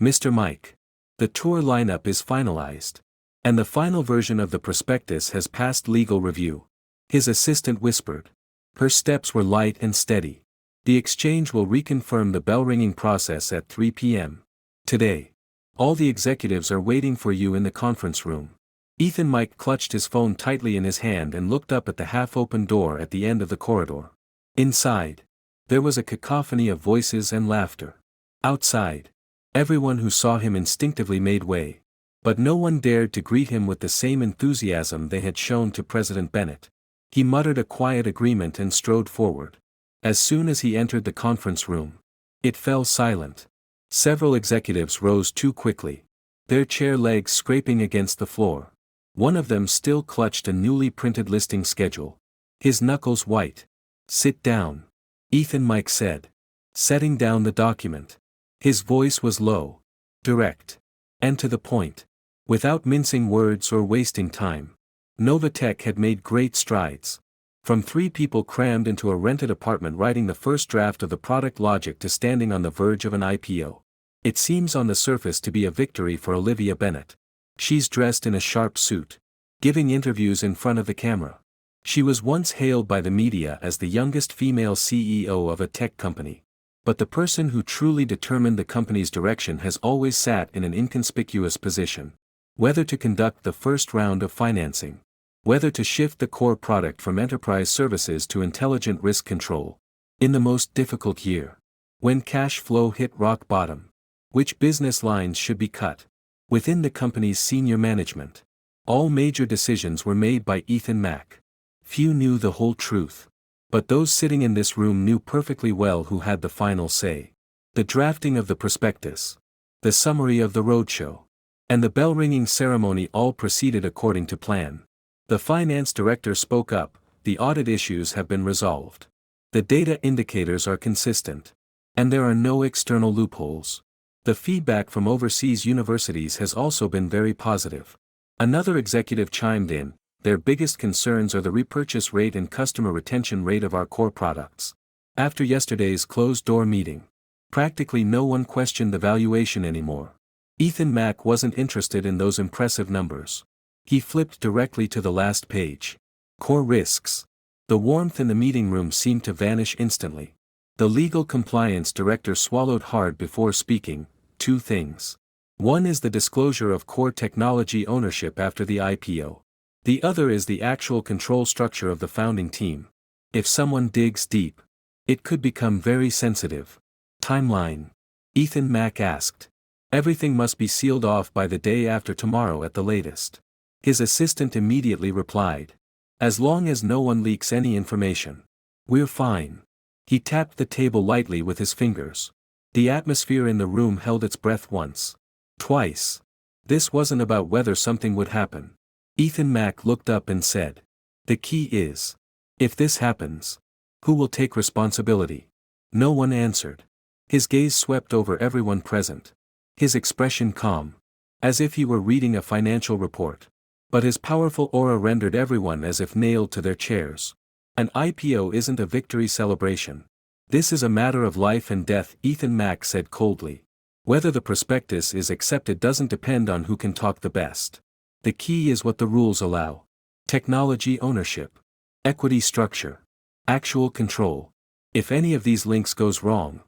Mr. Mike. The tour lineup is finalized. And the final version of the prospectus has passed legal review. His assistant whispered. Her steps were light and steady. The exchange will reconfirm the bell-ringing process at 3 p.m. today. All the executives are waiting for you in the conference room. Mike clutched his phone tightly in his hand and looked up at the half-open door at the end of the corridor. Inside, there was a cacophony of voices and laughter. Outside, everyone who saw him instinctively made way. But no one dared to greet him with the same enthusiasm they had shown to President Bennett. He muttered a quiet agreement and strode forward. As soon as he entered the conference room, it fell silent. Several executives rose too quickly, their chair legs scraping against the floor. One of them still clutched a newly printed listing schedule, his knuckles white. Sit down, Mike said, setting down the document. His voice was low, direct, and to the point. Without mincing words or wasting time, Novatech had made great strides. From 3 people crammed into a rented apartment writing the first draft of the product logic to standing on the verge of an IPO. It seems on the surface to be a victory for Olivia Bennett. She's dressed in a sharp suit, giving interviews in front of the camera. She was once hailed by the media as the youngest female CEO of a tech company. But the person who truly determined the company's direction has always sat in an inconspicuous position. Whether to conduct the first round of financing, whether to shift the core product from enterprise services to intelligent risk control. In the most difficult year, when cash flow hit rock bottom, which business lines should be cut? Within the company's senior management, all major decisions were made by Mack. Few knew the whole truth. But those sitting in this room knew perfectly well who had the final say. The drafting of the prospectus, the summary of the roadshow, and the bell-ringing ceremony all proceeded according to plan. The finance director spoke up. The audit issues have been resolved. The data indicators are consistent. And there are no external loopholes. The feedback from overseas universities has also been very positive. Another executive chimed in. Their biggest concerns are the repurchase rate and customer retention rate of our core products. After yesterday's closed-door meeting, practically no one questioned the valuation anymore. Mack wasn't interested in those impressive numbers. He flipped directly to the last page. Core risks. The warmth in the meeting room seemed to vanish instantly. The legal compliance director swallowed hard before speaking. 2 things. One is the disclosure of core technology ownership after the IPO. The other is the actual control structure of the founding team. If someone digs deep, it could become very sensitive. Timeline. Mack asked. Everything must be sealed off by the day after tomorrow at the latest. His assistant immediately replied. As long as no one leaks any information, we're fine. He tapped the table lightly with his fingers. The atmosphere in the room held its breath once. Twice. This wasn't about whether something would happen. Mack looked up and said. The key is. If this happens, who will take responsibility? No one answered. His gaze swept over everyone present. His expression calm. As if he were reading a financial report. But his powerful aura rendered everyone as if nailed to their chairs. An IPO isn't a victory celebration. This is a matter of life and death, Mack said coldly. Whether the prospectus is accepted doesn't depend on who can talk the best. The key is what the rules allow. Technology ownership. Equity structure. Actual control. If any of these links goes wrong,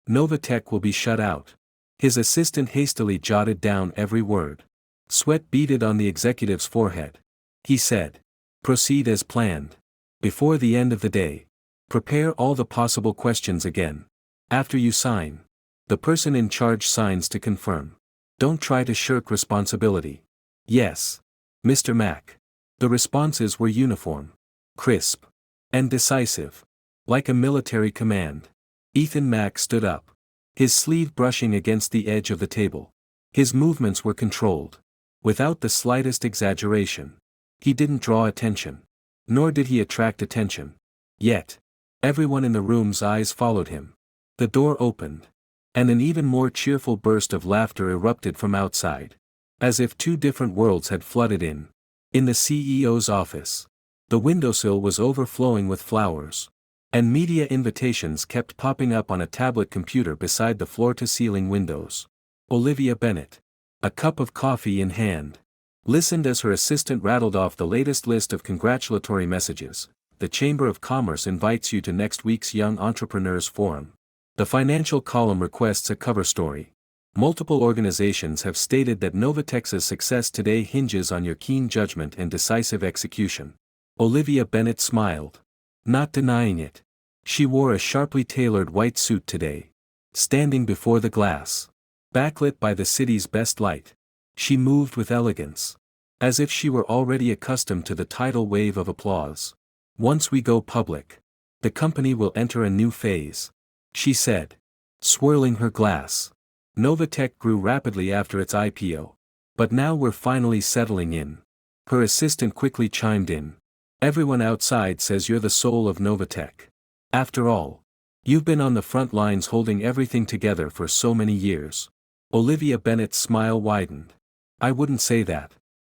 Novatech will be shut out. His assistant hastily jotted down every word. Sweat beaded on the executive's forehead. He said. Proceed as planned. Before the end of the day, prepare all the possible questions again. After you sign, the person in charge signs to confirm. Don't try to shirk responsibility. Yes, Mr. Mack. The responses were uniform, crisp, and decisive. Like a military command. Mack stood up, his sleeve brushing against the edge of the table. His movements were controlled, without the slightest exaggeration. He didn't draw attention, nor did he attract attention. Yet, everyone in the room's eyes followed him. The door opened, and an even more cheerful burst of laughter erupted from outside. As if 2 different worlds had flooded in. In the CEO's office, the windowsill was overflowing with flowers. And media invitations kept popping up on a tablet computer beside the floor-to-ceiling windows. Olivia Bennet, a cup of coffee in hand, listened as her assistant rattled off the latest list of congratulatory messages. The Chamber of Commerce invites you to next week's Young Entrepreneurs Forum. The financial column requests a cover story. Multiple organizations have stated that Novatex's success today hinges on your keen judgment and decisive execution. Olivia Bennet smiled, not denying it. She wore a sharply tailored white suit today. Standing before the glass, backlit by the city's best light, she moved with elegance, as if she were already accustomed to the tidal wave of applause. Once we go public, the company will enter a new phase, she said, swirling her glass. Novatech grew rapidly after its IPO. But now we're finally settling in. Her assistant quickly chimed in. Everyone outside says you're the soul of Novatech. After all, you've been on the front lines holding everything together for so many years. Olivia Bennet's smile widened. I wouldn't say that,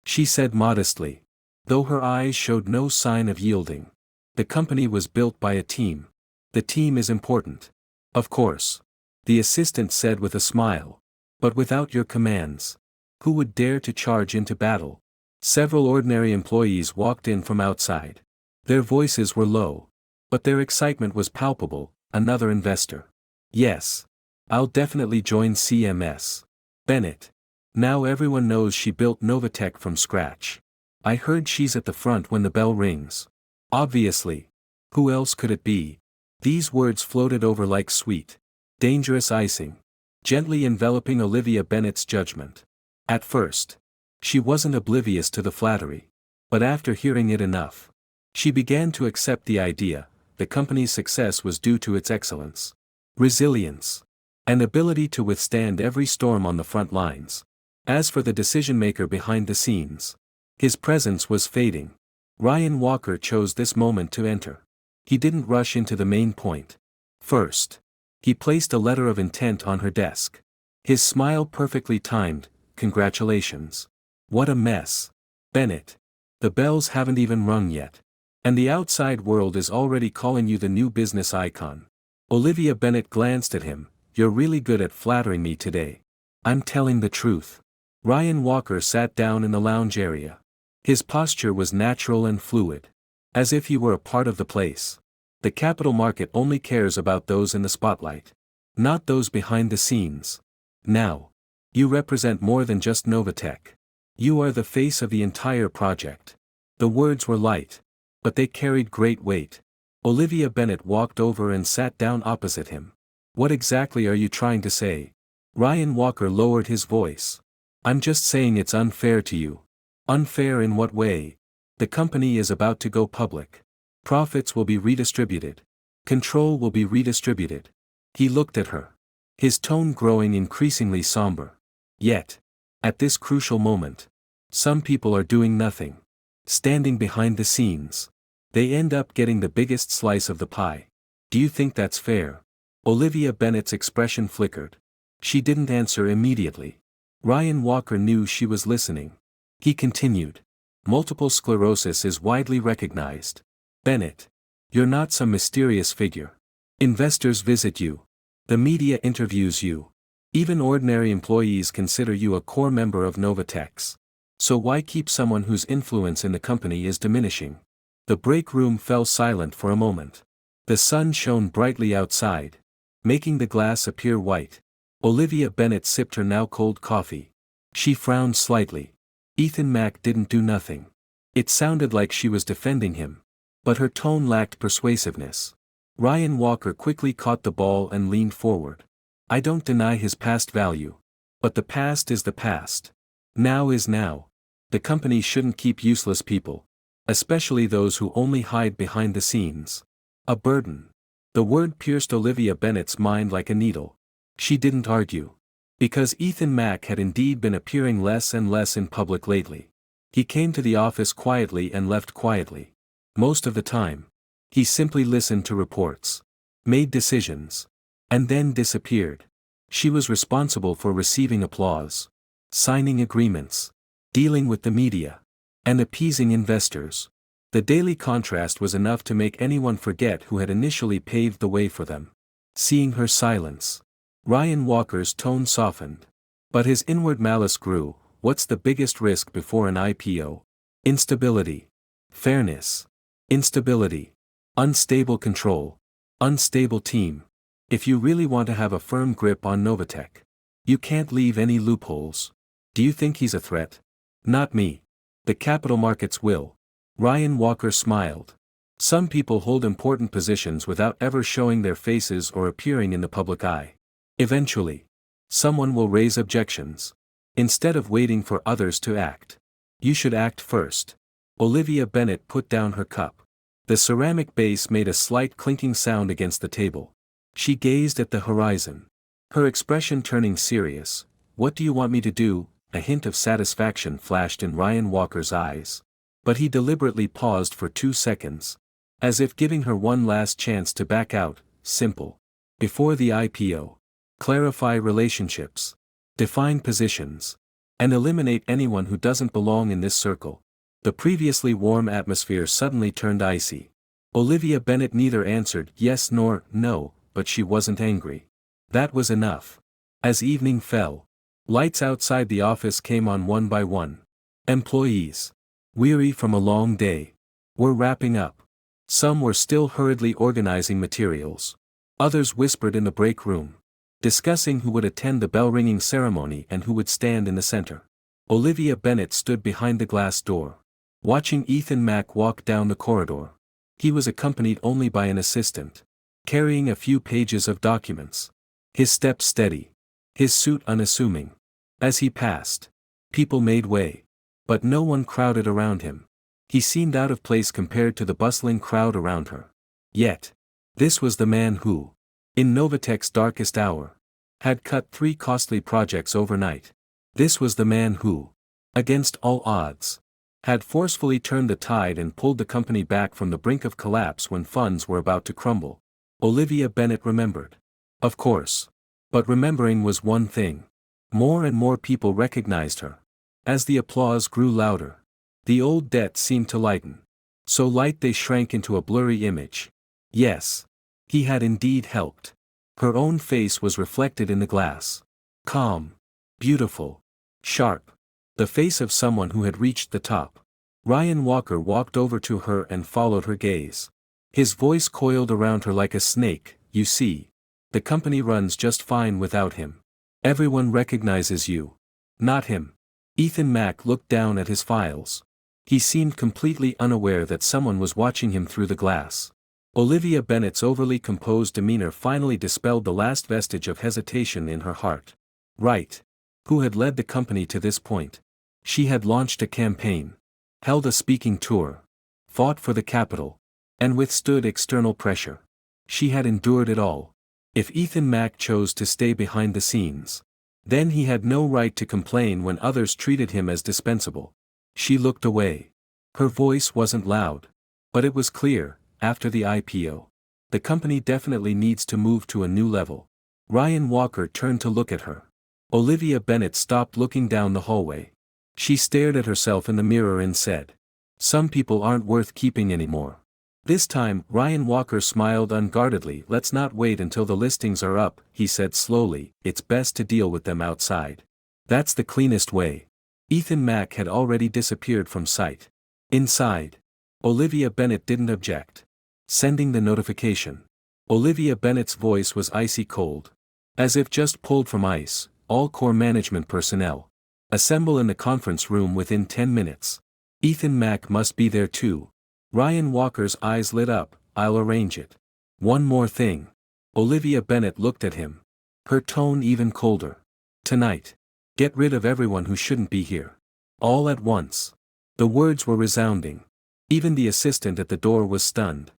she said modestly, though her eyes showed no sign of yielding. The company was built by a team. The team is important. Of course, the assistant said with a smile. But without your commands, who would dare to charge into battle? Several ordinary employees walked in from outside. Their voices were low, but their excitement was palpable. Another investor. Yes. I'll definitely join CMS. Bennett. Now everyone knows she built Novatech from scratch. I heard she's at the front when the bell rings. Obviously. Who else could it be? These words floated over like sweet, dangerous icing, gently enveloping Olivia Bennett's judgment. At first, she wasn't oblivious to the flattery. But after hearing it enough, she began to accept the idea. The company's success was due to its excellence, resilience, and ability to withstand every storm on the front lines. As for the decision-maker behind the scenes, his presence was fading. Ryan Walker chose this moment to enter. He didn't rush into the main point. First, he placed a letter of intent on her desk. His smile perfectly timed. Congratulations. What a mess. Bennett. The bells haven't even rung yet. And the outside world is already calling you the new business icon. Olivia Bennet glanced at him. You're really good at flattering me today. I'm telling the truth. Ryan Walker sat down in the lounge area. His posture was natural and fluid, as if he were a part of the place. The capital market only cares about those in the spotlight, not those behind the scenes. Now, you represent more than just Novatech. You are the face of the entire project. The words were light, but they carried great weight. Olivia Bennet walked over and sat down opposite him. What exactly are you trying to say? Ryan Walker lowered his voice. I'm just saying it's unfair to you. Unfair in what way? The company is about to go public. Profits will be redistributed. Control will be redistributed. He looked at her, his tone growing increasingly somber. Yet, at this crucial moment, some people are doing nothing. Standing behind the scenes. They end up getting the biggest slice of the pie. Do you think that's fair? Olivia Bennett's expression flickered. She didn't answer immediately. Ryan Walker knew she was listening. He continued. Multiple sclerosis is widely recognized. Bennett. You're not some mysterious figure. Investors visit you. The media interviews you. Even ordinary employees consider you a core member of Novatech. So why keep someone whose influence in the company is diminishing? The break room fell silent for a moment. The sun shone brightly outside, making the glass appear white. Olivia Bennet sipped her now cold coffee. She frowned slightly. Ethan Mack didn't do nothing. It sounded like she was defending him. But her tone lacked persuasiveness. Ryan Walker quickly caught the ball and leaned forward. I don't deny his past value. But the past is the past. Now is now. The company shouldn't keep useless people. Especially those who only hide behind the scenes. A burden. The word pierced Olivia Bennet's mind like a needle. She didn't argue. Because Ethan Mack had indeed been appearing less and less in public lately. He came to the office quietly and left quietly. Most of the time, he simply listened to reports, made decisions, and then disappeared. She was responsible for receiving applause, signing agreements, dealing with the media, and appeasing investors. The daily contrast was enough to make anyone forget who had initially paved the way for them. Seeing her silence, Ryan Walker's tone softened. But his inward malice grew. What's the biggest risk before an IPO? Instability. Fairness. Instability. Unstable control. Unstable team. If you really want to have a firm grip on Novatech, you can't leave any loopholes. Do you think he's a threat? Not me. The capital markets will. Ryan Walker smiled. Some people hold important positions without ever showing their faces or appearing in the public eye. Eventually, someone will raise objections. Instead of waiting for others to act, you should act first. Olivia Bennet put down her cup. The ceramic base made a slight clinking sound against the table. She gazed at the horizon, her expression turning serious. What do you want me to do? A hint of satisfaction flashed in Ryan Walker's eyes. But he deliberately paused for 2 seconds, as if giving her one last chance to back out. Simple. Before the IPO, clarify relationships, define positions, and eliminate anyone who doesn't belong in this circle. The previously warm atmosphere suddenly turned icy. Olivia Bennet neither answered yes nor no, but she wasn't angry. That was enough. As evening fell, lights outside the office came on one by one. Employees, weary from a long day, were wrapping up. Some were still hurriedly organizing materials. Others whispered in the break room, discussing who would attend the bell-ringing ceremony and who would stand in the center. Olivia Bennet stood behind the glass door, watching Ethan Mack walk down the corridor. He was accompanied only by an assistant, carrying a few pages of documents. His step steady, his suit unassuming. As he passed, people made way, but no one crowded around him. He seemed out of place compared to the bustling crowd around her. Yet, this was the man who, in Novatech's darkest hour, had cut 3 costly projects overnight. This was the man who, against all odds, had forcefully turned the tide and pulled the company back from the brink of collapse when funds were about to crumble. Olivia Bennet remembered. Of course. But remembering was one thing. More and more people recognized her. As the applause grew louder, the old debt seemed to lighten. So light they shrank into a blurry image. Yes. He had indeed helped. Her own face was reflected in the glass. Calm. Beautiful. Sharp. The face of someone who had reached the top. Ryan Walker walked over to her and followed her gaze. His voice coiled around her like a snake. You see, the company runs just fine without him. Everyone recognizes you. Not him. Ethan Mack looked down at his files. He seemed completely unaware that someone was watching him through the glass. Olivia Bennet's overly composed demeanor finally dispelled the last vestige of hesitation in her heart. Right. Who had led the company to this point? She had launched a campaign, held a speaking tour, fought for the capital, and withstood external pressure. She had endured it all. If Ethan Mack chose to stay behind the scenes, then he had no right to complain when others treated him as dispensable. She looked away. Her voice wasn't loud, but it was clear. After the IPO, the company definitely needs to move to a new level. Ryan Walker turned to look at her. Olivia Bennet stopped looking down the hallway. She stared at herself in the mirror and said, "Some people aren't worth keeping anymore." This time, Ryan Walker smiled unguardedly. "Let's not wait until the listings are up," he said slowly. "It's best to deal with them outside. That's the cleanest way." Ethan Mack had already disappeared from sight. Inside, Olivia Bennet didn't object. Sending the notification. Olivia Bennet's voice was icy cold. As if just pulled from ice. All core management personnel. Assemble in the conference room within 10 minutes. Ethan Mack must be there too. Ryan Walker's eyes lit up. "I'll arrange it." "One more thing." Olivia Bennet looked at him. Her tone even colder. "Tonight. Get rid of everyone who shouldn't be here. All at once." The words were resounding. Even the assistant at the door was stunned.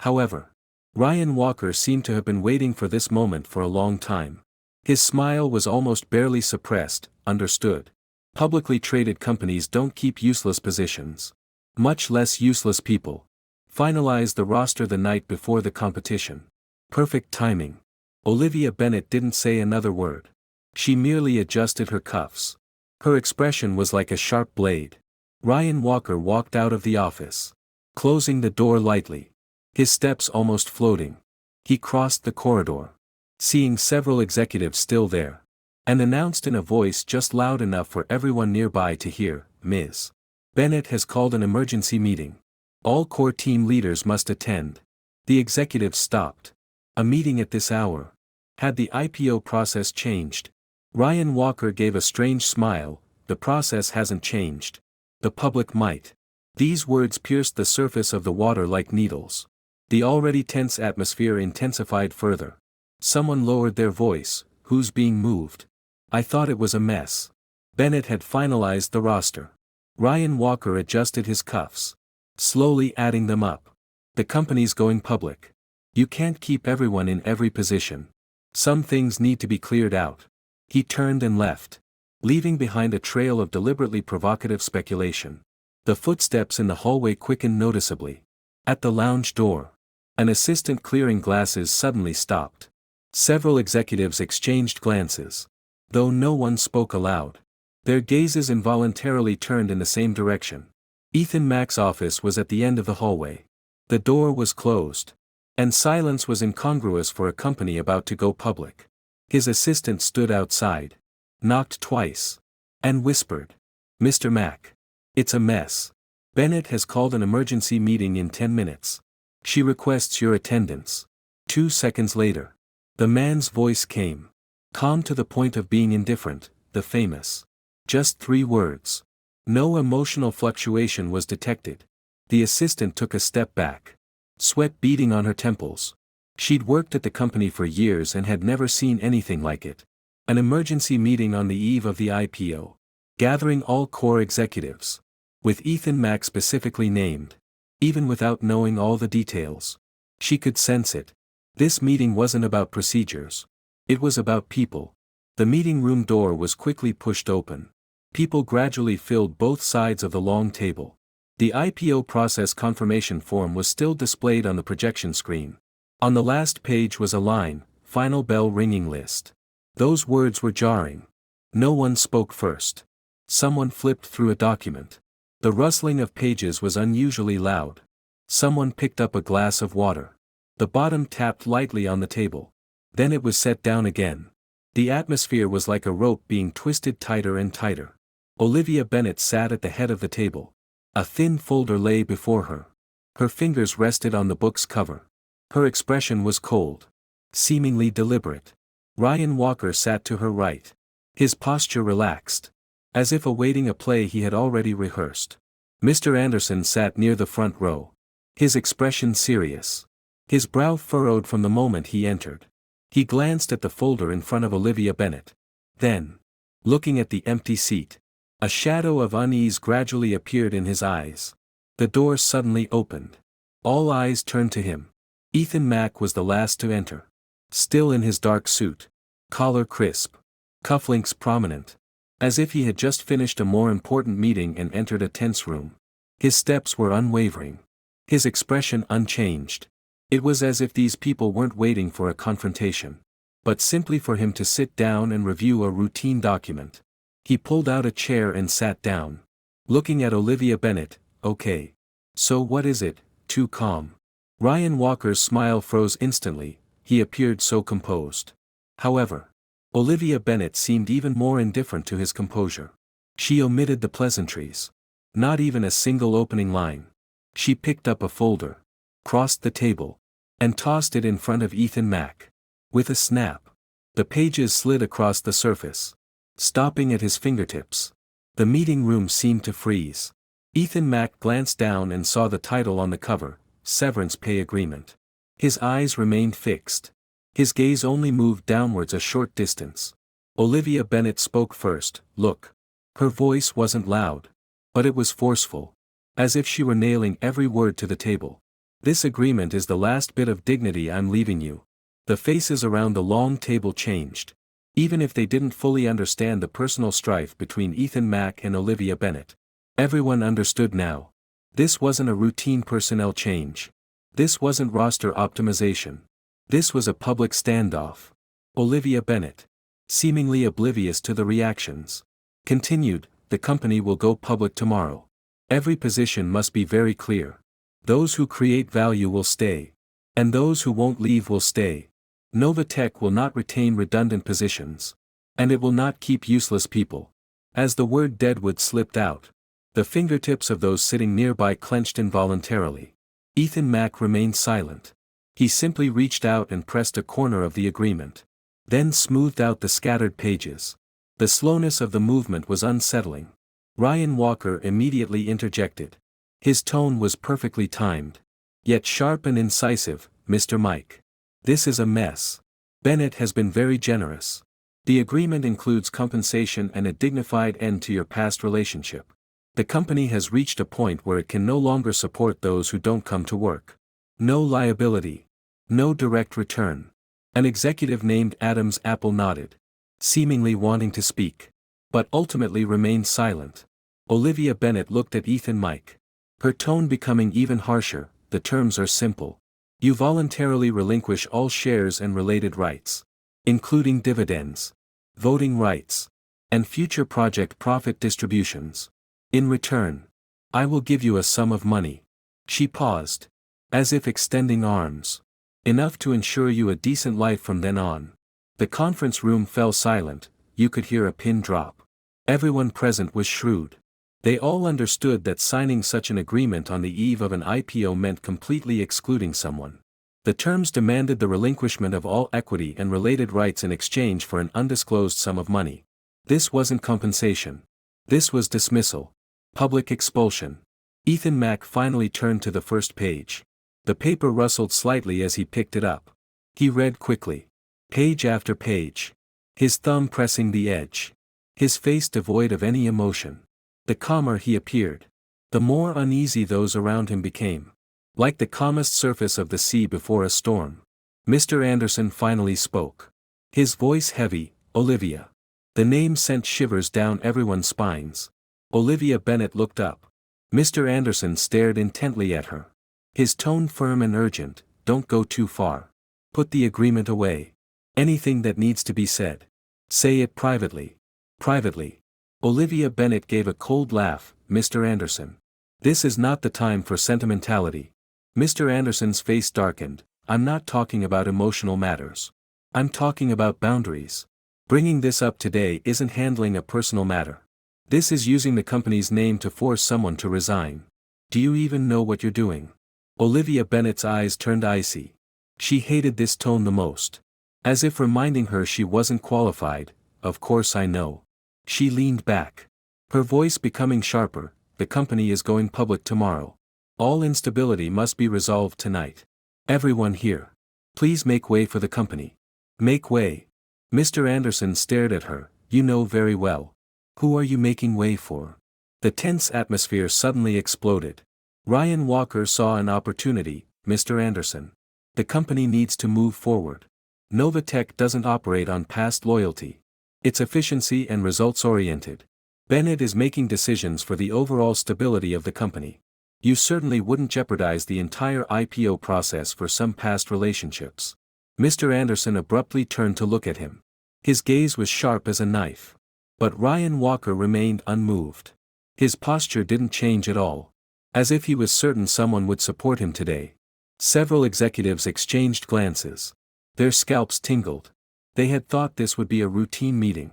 However, Ryan Walker seemed to have been waiting for this moment for a long time. His smile was almost barely suppressed. "Understood. Publicly traded companies don't keep useless positions. Much less useless people. Finalize the roster the night before the competition." Perfect timing. Olivia Bennet didn't say another word. She merely adjusted her cuffs. Her expression was like a sharp blade. Ryan Walker walked out of the office, closing the door lightly, his steps almost floating. He crossed the corridor, seeing several executives still there. and announced in a voice just loud enough for everyone nearby to hear, "Ms. Bennett has called an emergency meeting. All core team leaders must attend." The executives stopped. A meeting at this hour? Had the IPO process changed? Ryan Walker gave a strange smile. The process hasn't changed. The public might. These words pierced the surface of the water like needles. The already tense atmosphere intensified further. Someone lowered their voice. "Who's being moved? I thought it was a mess." Bennett had finalized the roster. Ryan Walker adjusted his cuffs, slowly adding them up. "The company's going public. You can't keep everyone in every position. Some things need to be cleared out." He turned and left, leaving behind a trail of deliberately provocative speculation. The footsteps in the hallway quickened noticeably. At the lounge door, an assistant clearing glasses suddenly stopped. Several executives exchanged glances. Though no one spoke aloud, their gazes involuntarily turned in the same direction. Ethan Mack's office was at the end of the hallway. The door was closed, and silence was incongruous for a company about to go public. His assistant stood outside, knocked twice, and whispered, "Mr. Mack. It's a mess. Bennett has called an emergency meeting in 10 minutes. She requests your attendance." 2 seconds later, the man's voice came. Calm to the point of being indifferent, the famous. Just 3 words. No emotional fluctuation was detected. The assistant took a step back, sweat beading on her temples. She'd worked at the company for years and had never seen anything like it. An emergency meeting on the eve of the IPO. Gathering all core executives. With Ethan Mack specifically named. Even without knowing all the details. She could sense it. This meeting wasn't about procedures. It was about people. The meeting room door was quickly pushed open. People gradually filled both sides of the long table. The IPO process confirmation form was still displayed on the projection screen. On the last page was a line, "Final bell ringing list." Those words were jarring. No one spoke first. Someone flipped through a document. The rustling of pages was unusually loud. Someone picked up a glass of water. The bottom tapped lightly on the table. Then it was set down again. The atmosphere was like a rope being twisted tighter and tighter. Olivia Bennett sat at the head of the table. A thin folder lay before her. Her fingers rested on the book's cover. Her expression was cold, seemingly deliberate. Ryan Walker sat to her right. His posture relaxed, as if awaiting a play he had already rehearsed. Mr. Anderson sat near the front row. His expression serious. His brow furrowed from the moment he entered. He glanced at the folder in front of Olivia Bennett. Then, looking at the empty seat, a shadow of unease gradually appeared in his eyes. The door suddenly opened. All eyes turned to him. Ethan Mack was the last to enter. Still in his dark suit. Collar crisp. Cufflinks prominent. As if he had just finished a more important meeting and entered a tense room. His steps were unwavering. His expression unchanged. It was as if these people weren't waiting for a confrontation, but simply for him to sit down and review a routine document. He pulled out a chair and sat down. Looking at Olivia Bennett, "Okay. So what is it?" Too calm. Ryan Walker's smile froze instantly, he appeared so composed. However, Olivia Bennett seemed even more indifferent to his composure. She omitted the pleasantries. Not even a single opening line. She picked up a folder, crossed the table, and tossed it in front of Ethan Mack. With a snap, the pages slid across the surface, stopping at his fingertips. The meeting room seemed to freeze. Ethan Mack glanced down and saw the title on the cover, "Severance Pay Agreement." His eyes remained fixed. His gaze only moved downwards a short distance. Olivia Bennett spoke first. "Look." Her voice wasn't loud, but it was forceful, as if she were nailing every word to the table. "This agreement is the last bit of dignity I'm leaving you." The faces around the long table changed. Even if they didn't fully understand the personal strife between Ethan Mack and Olivia Bennett, everyone understood now. This wasn't a routine personnel change. This wasn't roster optimization. This was a public standoff. Olivia Bennett, seemingly oblivious to the reactions, continued, "The company will go public tomorrow. Every position must be very clear. Those who create value will stay. And those who won't leave will stay. Nova Tech will not retain redundant positions. And it will not keep useless people. As the word Deadwood slipped out, the fingertips of those sitting nearby clenched involuntarily. Ethan Mack remained silent. He simply reached out and pressed a corner of the agreement. Then smoothed out the scattered pages. The slowness of the movement was unsettling. Ryan Walker immediately interjected. His tone was perfectly timed. Yet sharp and incisive, "Mr. Mike. This is a mess. Bennett has been very generous. The agreement includes compensation and a dignified end to your past relationship. The company has reached a point where it can no longer support those who don't come to work. No liability. No direct return." An executive named Adams Apple nodded, seemingly wanting to speak, but ultimately remained silent. Olivia Bennett looked at Ethan Mike. Her tone becoming even harsher. "The terms are simple. You voluntarily relinquish all shares and related rights, including dividends, voting rights, and future project profit distributions. In return, I will give you a sum of money." She paused, as if extending arms. "Enough to ensure you a decent life from then on." The conference room fell silent. You could hear a pin drop. Everyone present was shrewd. They all understood that signing such an agreement on the eve of an IPO meant completely excluding someone. The terms demanded the relinquishment of all equity and related rights in exchange for an undisclosed sum of money. This wasn't compensation. This was dismissal. Public expulsion. Ethan Mack finally turned to the first page. The paper rustled slightly as he picked it up. He read quickly. Page after page. His thumb pressing the edge. His face devoid of any emotion. The calmer he appeared, the more uneasy those around him became. Like the calmest surface of the sea before a storm. Mr. Anderson finally spoke. His voice heavy. "Olivia." The name sent shivers down everyone's spines. Olivia Bennett looked up. Mr. Anderson stared intently at her. His tone firm and urgent. "Don't go too far. Put the agreement away. Anything that needs to be said, say it privately. Privately." Olivia Bennett gave a cold laugh. "Mr. Anderson. This is not the time for sentimentality." Mr. Anderson's face darkened. "I'm not talking about emotional matters. I'm talking about boundaries. Bringing this up today isn't handling a personal matter. This is using the company's name to force someone to resign. Do you even know what you're doing?" Olivia Bennett's eyes turned icy. She hated this tone the most. As if reminding her she wasn't qualified. "Of course I know." She leaned back. Her voice becoming sharper. "The company is going public tomorrow. All instability must be resolved tonight. Everyone here. Please make way for the company. Make way." Mr. Anderson stared at her. "You know very well. Who are you making way for?" The tense atmosphere suddenly exploded. Ryan Walker saw an opportunity. "Mr. Anderson. The company needs to move forward. Novatech doesn't operate on past loyalty. It's efficiency and results-oriented. Bennett is making decisions for the overall stability of the company. You certainly wouldn't jeopardize the entire IPO process for some past relationships." Mr. Anderson abruptly turned to look at him. His gaze was sharp as a knife. But Ryan Walker remained unmoved. His posture didn't change at all. As if he was certain someone would support him today. Several executives exchanged glances. Their scalps tingled. They had thought this would be a routine meeting.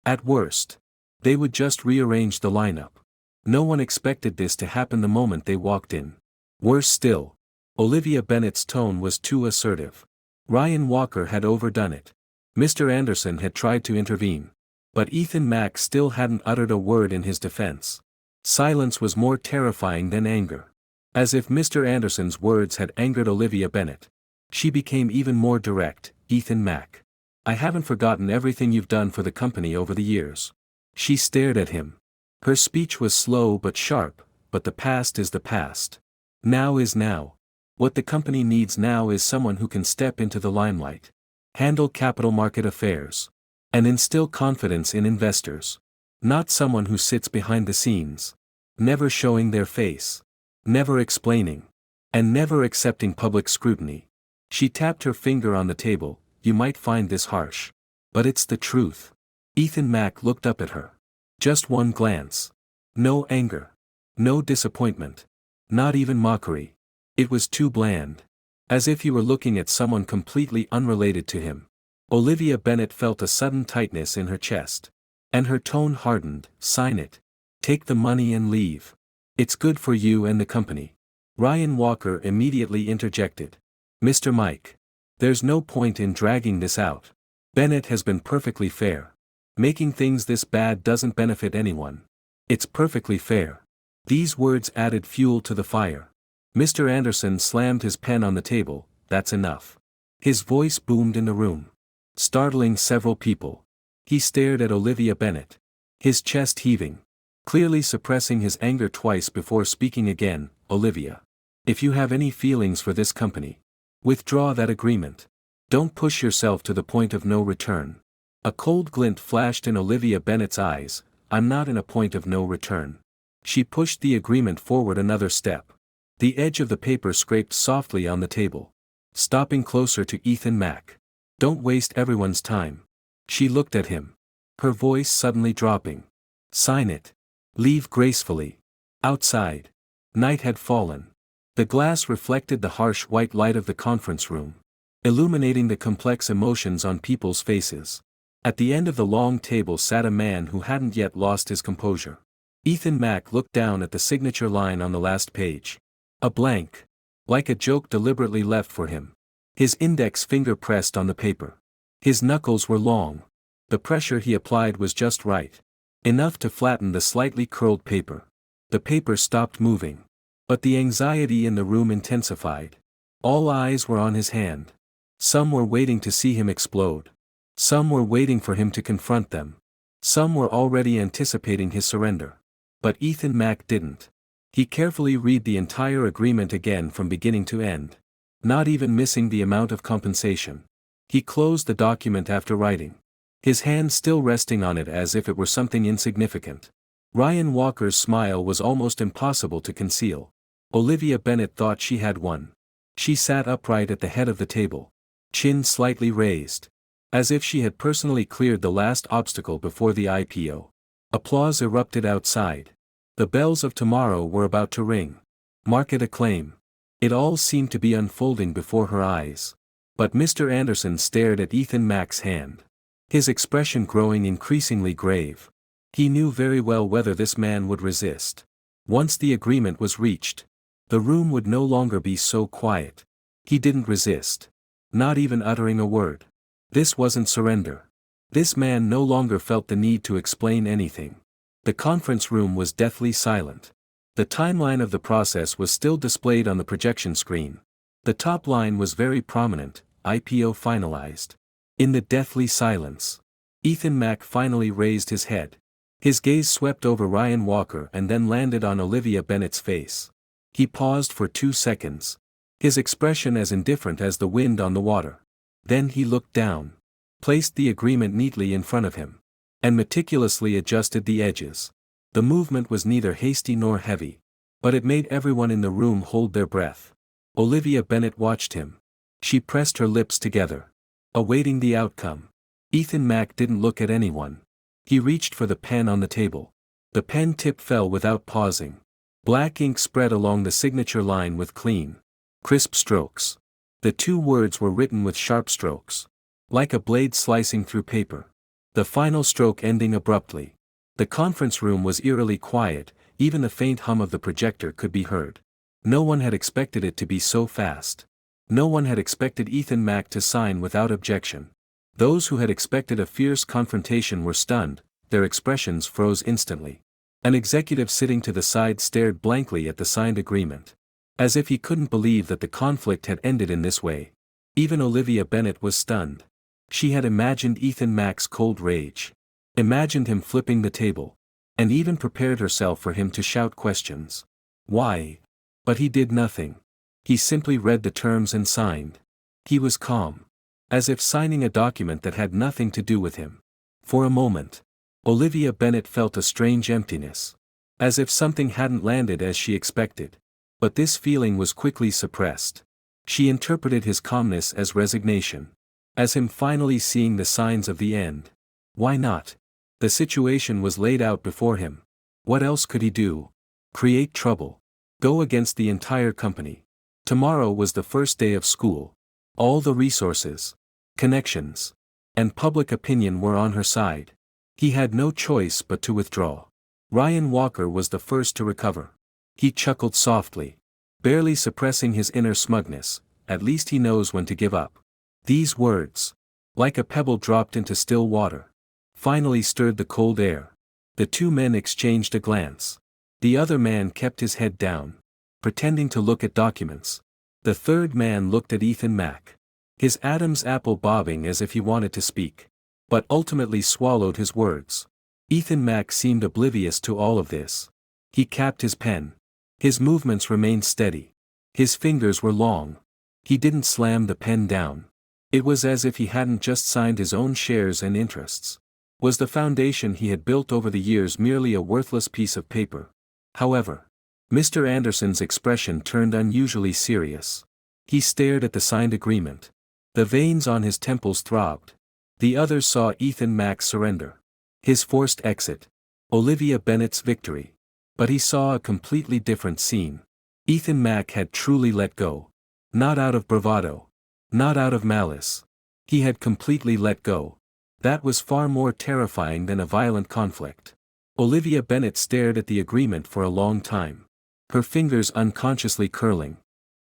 At worst, they would just rearrange the lineup. No one expected this to happen the moment they walked in. Worse still, Olivia Bennett's tone was too assertive. Ryan Walker had overdone it. Mr. Anderson had tried to intervene. But Ethan Mack still hadn't uttered a word in his defense. Silence was more terrifying than anger. As if Mr. Anderson's words had angered Olivia Bennett. She became even more direct. "Ethan Mack. I haven't forgotten everything you've done for the company over the years." She stared at him. Her speech was slow but sharp. "But the past is the past. Now is now. What the company needs now is someone who can step into the limelight, handle capital market affairs, and instill confidence in investors. Not someone who sits behind the scenes, never showing their face, never explaining, and never accepting public scrutiny." She tapped her finger on the table. "You might find this harsh, but it's the truth." Ethan Mack looked up at her. Just one glance. No anger. No disappointment. Not even mockery. It was too bland. As if he were looking at someone completely unrelated to him. Olivia Bennet felt a sudden tightness in her chest. And her tone hardened. "Sign it. Take the money and leave. It's good for you and the company." Ryan Walker immediately interjected. "Mr. Mike. There's no point in dragging this out. Bennet has been perfectly fair. Making things this bad doesn't benefit anyone. It's perfectly fair." These words added fuel to the fire. Mr. Anderson slammed his pen on the table. "That's enough." His voice boomed in the room, startling several people. He stared at Olivia Bennet, his chest heaving, clearly suppressing his anger twice before speaking again. "Olivia, if you have any feelings for this company, withdraw that agreement. Don't push yourself to the point of no return." A cold glint flashed in Olivia Bennet's eyes. "I'm not in a point of no return." She pushed the agreement forward another step. The edge of the paper scraped softly on the table, stopping closer to Ethan Mack. "Don't waste everyone's time." She looked at him, her voice suddenly dropping. "Sign it. Leave gracefully." Outside, night had fallen. The glass reflected the harsh white light of the conference room, illuminating the complex emotions on people's faces. At the end of the long table sat a man who hadn't yet lost his composure. Ethan Mack looked down at the signature line on the last page. A blank. Like a joke deliberately left for him. His index finger pressed on the paper. His knuckles were long. The pressure he applied was just right. Enough to flatten the slightly curled paper. The paper stopped moving. But the anxiety in the room intensified. All eyes were on his hand. Some were waiting to see him explode. Some were waiting for him to confront them. Some were already anticipating his surrender. But Ethan Mack didn't. He carefully read the entire agreement again from beginning to end, not even missing the amount of compensation. He closed the document after writing, his hand still resting on it as if it were something insignificant. Ryan Walker's smile was almost impossible to conceal. Olivia Bennet thought she had one. She sat upright at the head of the table, chin slightly raised, as if she had personally cleared the last obstacle before the IPO. Applause erupted outside. The bells of tomorrow were about to ring. Market acclaim. It all seemed to be unfolding before her eyes. But Mr. Anderson stared at Ethan Mack's hand, his expression growing increasingly grave. He knew very well whether this man would resist. Once the agreement was reached, the room would no longer be so quiet. He didn't resist. Not even uttering a word. This wasn't surrender. This man no longer felt the need to explain anything. The conference room was deathly silent. The timeline of the process was still displayed on the projection screen. The top line was very prominent, IPO finalized. In the deathly silence, Ethan Mack finally raised his head. His gaze swept over Ryan Walker and then landed on Olivia Bennet's face. He paused for 2 seconds, his expression as indifferent as the wind on the water. Then he looked down, placed the agreement neatly in front of him, and meticulously adjusted the edges. The movement was neither hasty nor heavy, but it made everyone in the room hold their breath. Olivia Bennet watched him. She pressed her lips together, awaiting the outcome. Ethan Mack didn't look at anyone. He reached for the pen on the table. The pen tip fell without pausing. Black ink spread along the signature line with clean, crisp strokes. The 2 words were written with sharp strokes, like a blade slicing through paper. The final stroke ending abruptly. The conference room was eerily quiet, even the faint hum of the projector could be heard. No one had expected it to be so fast. No one had expected Ethan Mack to sign without objection. Those who had expected a fierce confrontation were stunned, their expressions froze instantly. An executive sitting to the side stared blankly at the signed agreement, as if he couldn't believe that the conflict had ended in this way. Even Olivia Bennet was stunned. She had imagined Ethan Mack's cold rage, imagined him flipping the table, and even prepared herself for him to shout questions. Why? But he did nothing. He simply read the terms and signed. He was calm, as if signing a document that had nothing to do with him. For a moment, Olivia Bennet felt a strange emptiness, as if something hadn't landed as she expected. But this feeling was quickly suppressed. She interpreted his calmness as resignation, as him finally seeing the signs of the end. Why not? The situation was laid out before him. What else could he do? Create trouble. Go against the entire company. Tomorrow was the first day of school. All the resources, connections, and public opinion were on her side. He had no choice but to withdraw. Ryan Walker was the first to recover. He chuckled softly, barely suppressing his inner smugness. At least he knows when to give up. These words, like a pebble dropped into still water, finally stirred the cold air. The two men exchanged a glance. The other man kept his head down, pretending to look at documents. The third man looked at Ethan Mack, his Adam's apple bobbing as if he wanted to speak, but ultimately swallowed his words. Ethan Mack seemed oblivious to all of this. He capped his pen. His movements remained steady. His fingers were long. He didn't slam the pen down. It was as if he hadn't just signed his own shares and interests. Was the foundation he had built over the years merely a worthless piece of paper? However, Mr. Anderson's expression turned unusually serious. He stared at the signed agreement. The veins on his temples throbbed. The others saw Ethan Mack's surrender, his forced exit, Olivia Bennett's victory. But he saw a completely different scene. Ethan Mack had truly let go. Not out of bravado. Not out of malice. He had completely let go. That was far more terrifying than a violent conflict. Olivia Bennett stared at the agreement for a long time, her fingers unconsciously curling.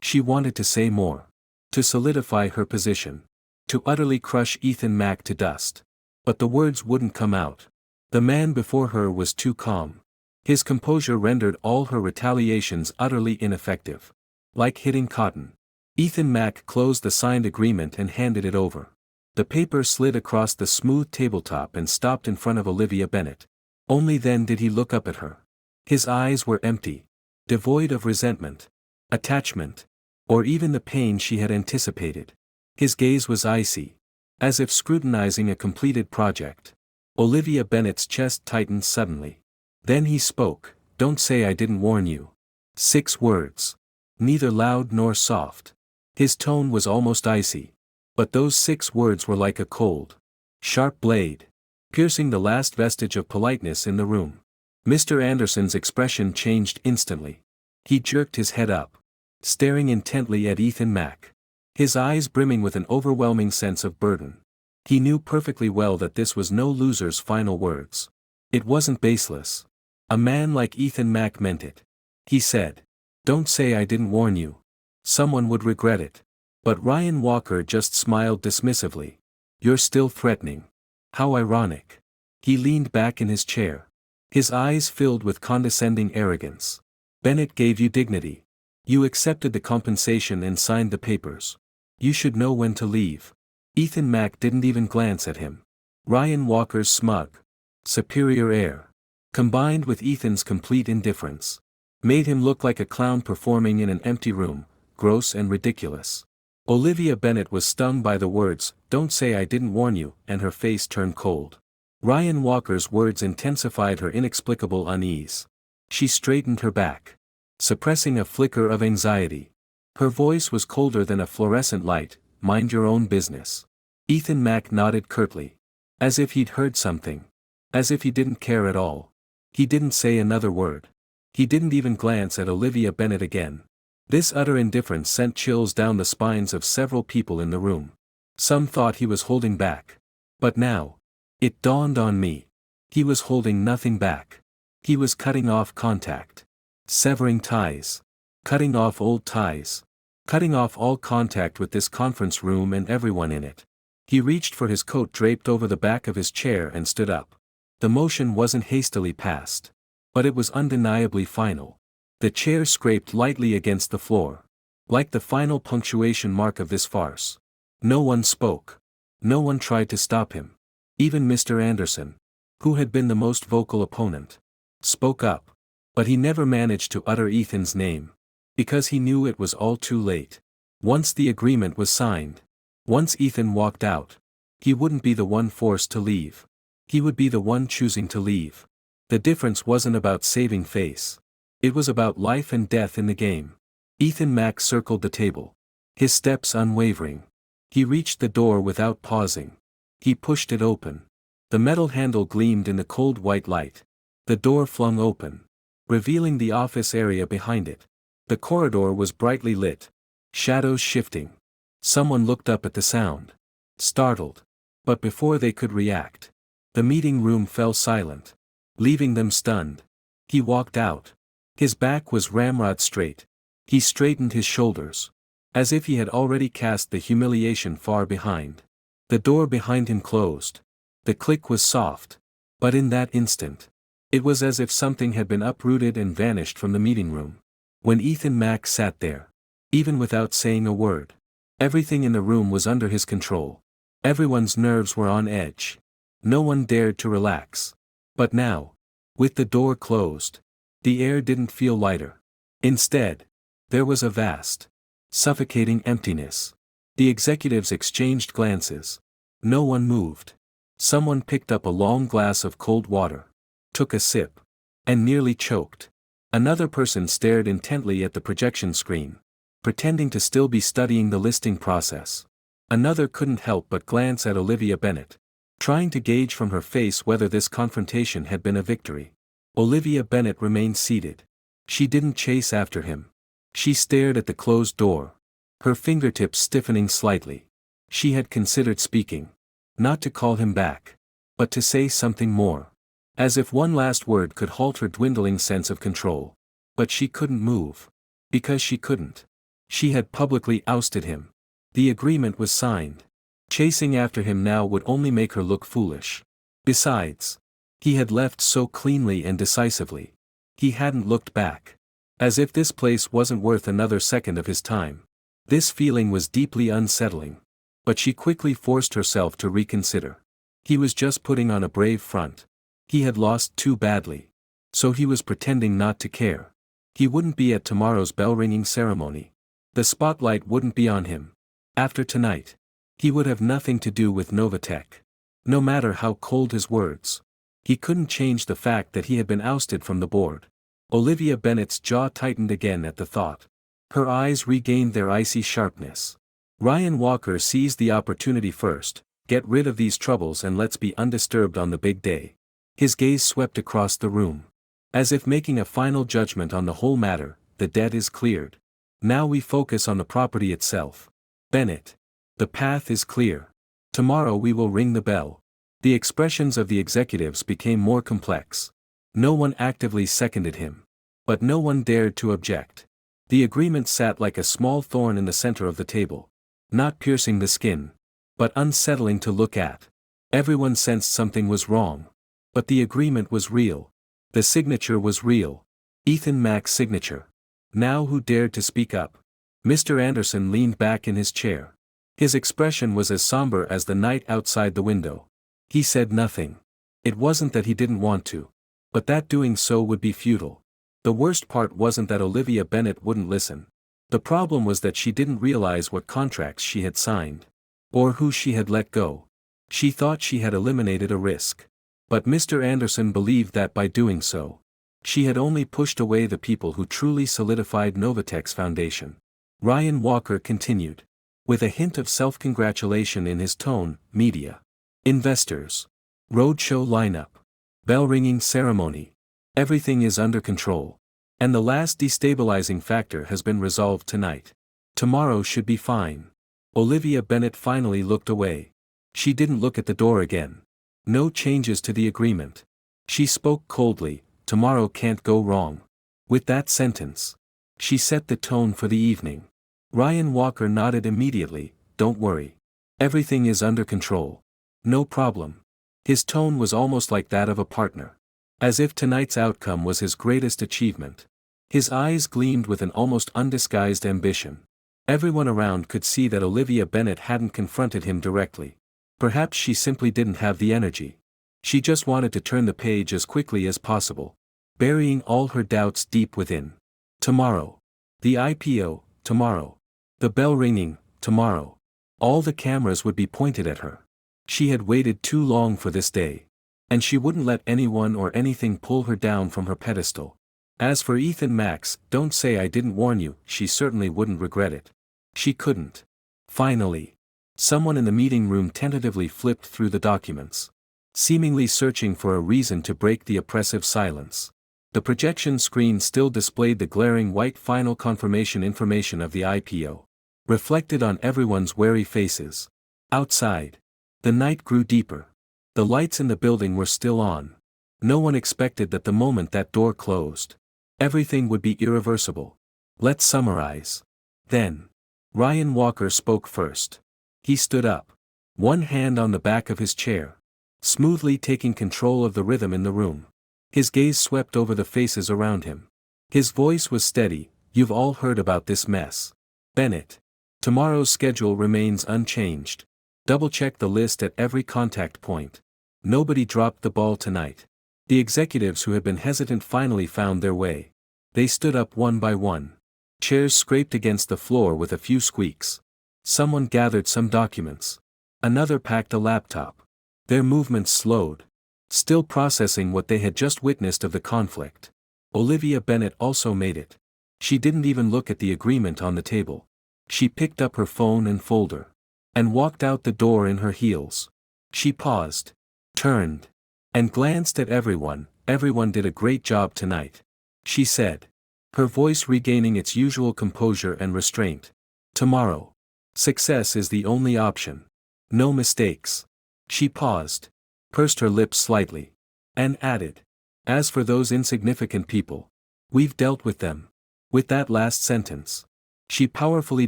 She wanted to say more. To solidify her position. To utterly crush Ethan Mack to dust. But the words wouldn't come out. The man before her was too calm. His composure rendered all her retaliations utterly ineffective. Like hitting cotton. Ethan Mack closed the signed agreement and handed it over. The paper slid across the smooth tabletop and stopped in front of Olivia Bennett. Only then did he look up at her. His eyes were empty. Devoid of resentment, attachment, or even the pain she had anticipated. His gaze was icy, as if scrutinizing a completed project. Olivia Bennett's chest tightened suddenly. Then he spoke, "Don't say I didn't warn you." 6 words. Neither loud nor soft. His tone was almost icy. But those 6 words were like a cold, sharp blade, piercing the last vestige of politeness in the room. Mr. Anderson's expression changed instantly. He jerked his head up, staring intently at Ethan Mack, his eyes brimming with an overwhelming sense of burden. He knew perfectly well that this was no loser's final words. It wasn't baseless. A man like Ethan Mack meant it. He said, "Don't say I didn't warn you. Someone would regret it." But Ryan Walker just smiled dismissively. "You're still threatening. How ironic." He leaned back in his chair, his eyes filled with condescending arrogance. "Bennett gave you dignity. You accepted the compensation and signed the papers. You should know when to leave." Ethan Mack didn't even glance at him. Ryan Walker's smug, superior air, combined with Ethan's complete indifference, made him look like a clown performing in an empty room, gross and ridiculous. Olivia Bennett was stung by the words, "Don't say I didn't warn you," and her face turned cold. Ryan Walker's words intensified her inexplicable unease. She straightened her back, suppressing a flicker of anxiety. Her voice was colder than a fluorescent light, "Mind your own business." Ethan Mack nodded curtly, as if he'd heard something. As if he didn't care at all. He didn't say another word. He didn't even glance at Olivia Bennett again. This utter indifference sent chills down the spines of several people in the room. Some thought he was holding back. But now, it dawned on me. He was holding nothing back. He was cutting off contact. Severing ties. Cutting off old ties. Cutting off all contact with this conference room and everyone in it. He reached for his coat draped over the back of his chair and stood up. The motion wasn't hastily passed. But it was undeniably final. The chair scraped lightly against the floor. Like the final punctuation mark of this farce. No one spoke. No one tried to stop him. Even Mr. Anderson, who had been the most vocal opponent, spoke up. But he never managed to utter Ethan's name. Because he knew it was all too late. Once the agreement was signed. Once Ethan walked out. He wouldn't be the one forced to leave. He would be the one choosing to leave. The difference wasn't about saving face. It was about life and death in the game. Ethan Mack circled the table, his steps unwavering. He reached the door without pausing. He pushed it open. The metal handle gleamed in the cold white light. The door flung open, revealing the office area behind it. The corridor was brightly lit, shadows shifting. Someone looked up at the sound. Startled. But before they could react, the meeting room fell silent, leaving them stunned. He walked out. His back was ramrod straight. He straightened his shoulders, as if he had already cast the humiliation far behind. The door behind him closed. The click was soft. But in that instant, it was as if something had been uprooted and vanished from the meeting room. When Ethan Mack sat there, even without saying a word, everything in the room was under his control. Everyone's nerves were on edge. No one dared to relax. But now, with the door closed, the air didn't feel lighter. Instead, there was a vast, suffocating emptiness. The executives exchanged glances. No one moved. Someone picked up a long glass of cold water, took a sip, and nearly choked. Another person stared intently at the projection screen, pretending to still be studying the listing process. Another couldn't help but glance at Olivia Bennet, trying to gauge from her face whether this confrontation had been a victory. Olivia Bennet remained seated. She didn't chase after him. She stared at the closed door, her fingertips stiffening slightly. She had considered speaking. Not to call him back, but to say something more. As if one last word could halt her dwindling sense of control. But she couldn't move. Because she couldn't. She had publicly ousted him. The agreement was signed. Chasing after him now would only make her look foolish. Besides, he had left so cleanly and decisively. He hadn't looked back. As if this place wasn't worth another second of his time. This feeling was deeply unsettling. But she quickly forced herself to reconsider. He was just putting on a brave front. He had lost too badly. So he was pretending not to care. He wouldn't be at tomorrow's bell-ringing ceremony. The spotlight wouldn't be on him. After tonight, he would have nothing to do with Novatech. No matter how cold his words. He couldn't change the fact that he had been ousted from the board. Olivia Bennet's jaw tightened again at the thought. Her eyes regained their icy sharpness. Ryan Walker seized the opportunity first. Get rid of these troubles and let's be undisturbed on the big day. His gaze swept across the room. As if making a final judgment on the whole matter. The debt is cleared. Now we focus on the property itself. Bennett. The path is clear. Tomorrow we will ring the bell. The expressions of the executives became more complex. No one actively seconded him. But no one dared to object. The agreement sat like a small thorn in the center of the table. Not piercing the skin, but unsettling to look at. Everyone sensed something was wrong. But the agreement was real. The signature was real. Ethan Mack's signature. Now who dared to speak up? Mr. Anderson leaned back in his chair. His expression was as somber as the night outside the window. He said nothing. It wasn't that he didn't want to. But that doing so would be futile. The worst part wasn't that Olivia Bennet wouldn't listen. The problem was that she didn't realize what contracts she had signed. Or who she had let go. She thought she had eliminated a risk. But Mr. Anderson believed that by doing so, she had only pushed away the people who truly solidified Novatech's foundation. Ryan Walker continued. With a hint of self-congratulation in his tone, media. Investors. Roadshow lineup. Bell-ringing ceremony. Everything is under control. And the last destabilizing factor has been resolved tonight. Tomorrow should be fine. Olivia Bennet finally looked away. She didn't look at the door again. No changes to the agreement. She spoke coldly, tomorrow can't go wrong. With that sentence, she set the tone for the evening. Ryan Walker nodded immediately, don't worry. Everything is under control. No problem. His tone was almost like that of a partner. As if tonight's outcome was his greatest achievement. His eyes gleamed with an almost undisguised ambition. Everyone around could see that Olivia Bennet hadn't confronted him directly. Perhaps she simply didn't have the energy. She just wanted to turn the page as quickly as possible, burying all her doubts deep within. Tomorrow. The IPO, tomorrow. The bell ringing, tomorrow. All the cameras would be pointed at her. She had waited too long for this day. And she wouldn't let anyone or anything pull her down from her pedestal. As for Ethan Max, don't say I didn't warn you, she certainly wouldn't regret it. She couldn't. Finally. Someone in the meeting room tentatively flipped through the documents. Seemingly searching for a reason to break the oppressive silence. The projection screen still displayed the glaring white final confirmation information of the IPO. Reflected on everyone's wary faces. Outside. The night grew deeper. The lights in the building were still on. No one expected that the moment that door closed, everything would be irreversible. Let's summarize. Then, Ryan Walker spoke first. He stood up, one hand on the back of his chair, smoothly taking control of the rhythm in the room. His gaze swept over the faces around him. His voice was steady. You've all heard about this mess. Bennett. Tomorrow's schedule remains unchanged. Double-check the list at every contact point. Nobody dropped the ball tonight. The executives who had been hesitant finally found their way. They stood up one by one. Chairs scraped against the floor with a few squeaks. Someone gathered some documents. Another packed a laptop. Their movements slowed, still processing what they had just witnessed of the conflict. Olivia Bennett also made it. She didn't even look at the agreement on the table. She picked up her phone and folder, and walked out the door in her heels. She paused, turned, and glanced at everyone. Everyone did a great job tonight, she said, her voice regaining its usual composure and restraint. Tomorrow, success is the only option. No mistakes. She paused, pursed her lips slightly, and added, as for those insignificant people, we've dealt with them. With that last sentence, she powerfully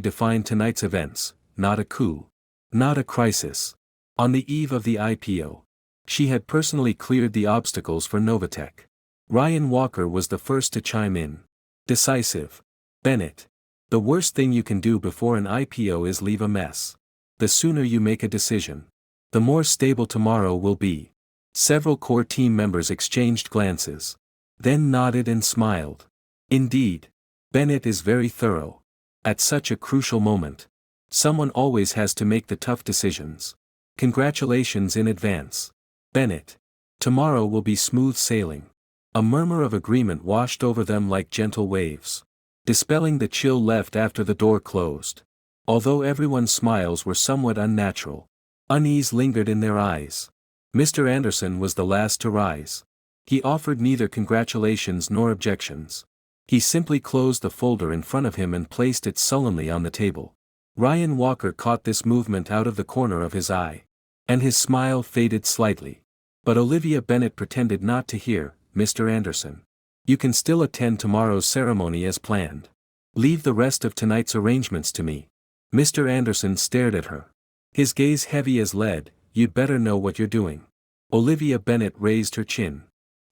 defined tonight's events. Not a coup, not a crisis. On the eve of the IPO, she had personally cleared the obstacles for Novatech. Ryan Walker was the first to chime in. Decisive. Bennett. The worst thing you can do before an IPO is leave a mess. The sooner you make a decision, the more stable tomorrow will be. Several core team members exchanged glances, then nodded and smiled. Indeed, Bennett is very thorough. At such a crucial moment, someone always has to make the tough decisions. Congratulations in advance, Bennett. Tomorrow will be smooth sailing. A murmur of agreement washed over them like gentle waves, dispelling the chill left after the door closed. Although everyone's smiles were somewhat unnatural, unease lingered in their eyes. Mr. Anderson was the last to rise. He offered neither congratulations nor objections. He simply closed the folder in front of him and placed it sullenly on the table. Ryan Walker caught this movement out of the corner of his eye, and his smile faded slightly. But Olivia Bennett pretended not to hear. Mr. Anderson, you can still attend tomorrow's ceremony as planned. Leave the rest of tonight's arrangements to me. Mr. Anderson stared at her, his gaze heavy as lead. You'd better know what you're doing. Olivia Bennett raised her chin,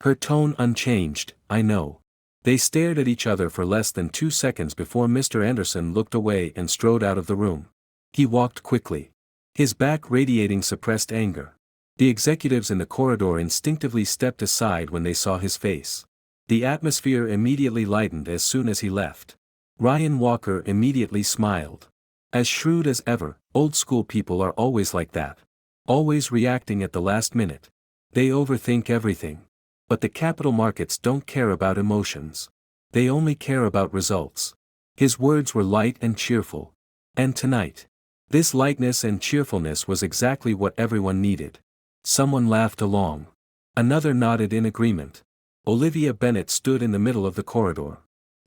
her tone unchanged. I know. They stared at each other for less than 2 seconds before Mr. Anderson looked away and strode out of the room. He walked quickly, his back radiating suppressed anger. The executives in the corridor instinctively stepped aside when they saw his face. The atmosphere immediately lightened as soon as he left. Ryan Walker immediately smiled. As shrewd as ever, old-school people are always like that. Always reacting at the last minute. They overthink everything. But the capital markets don't care about emotions. They only care about results. His words were light and cheerful. And tonight, this lightness and cheerfulness was exactly what everyone needed. Someone laughed along. Another nodded in agreement. Olivia Bennett stood in the middle of the corridor,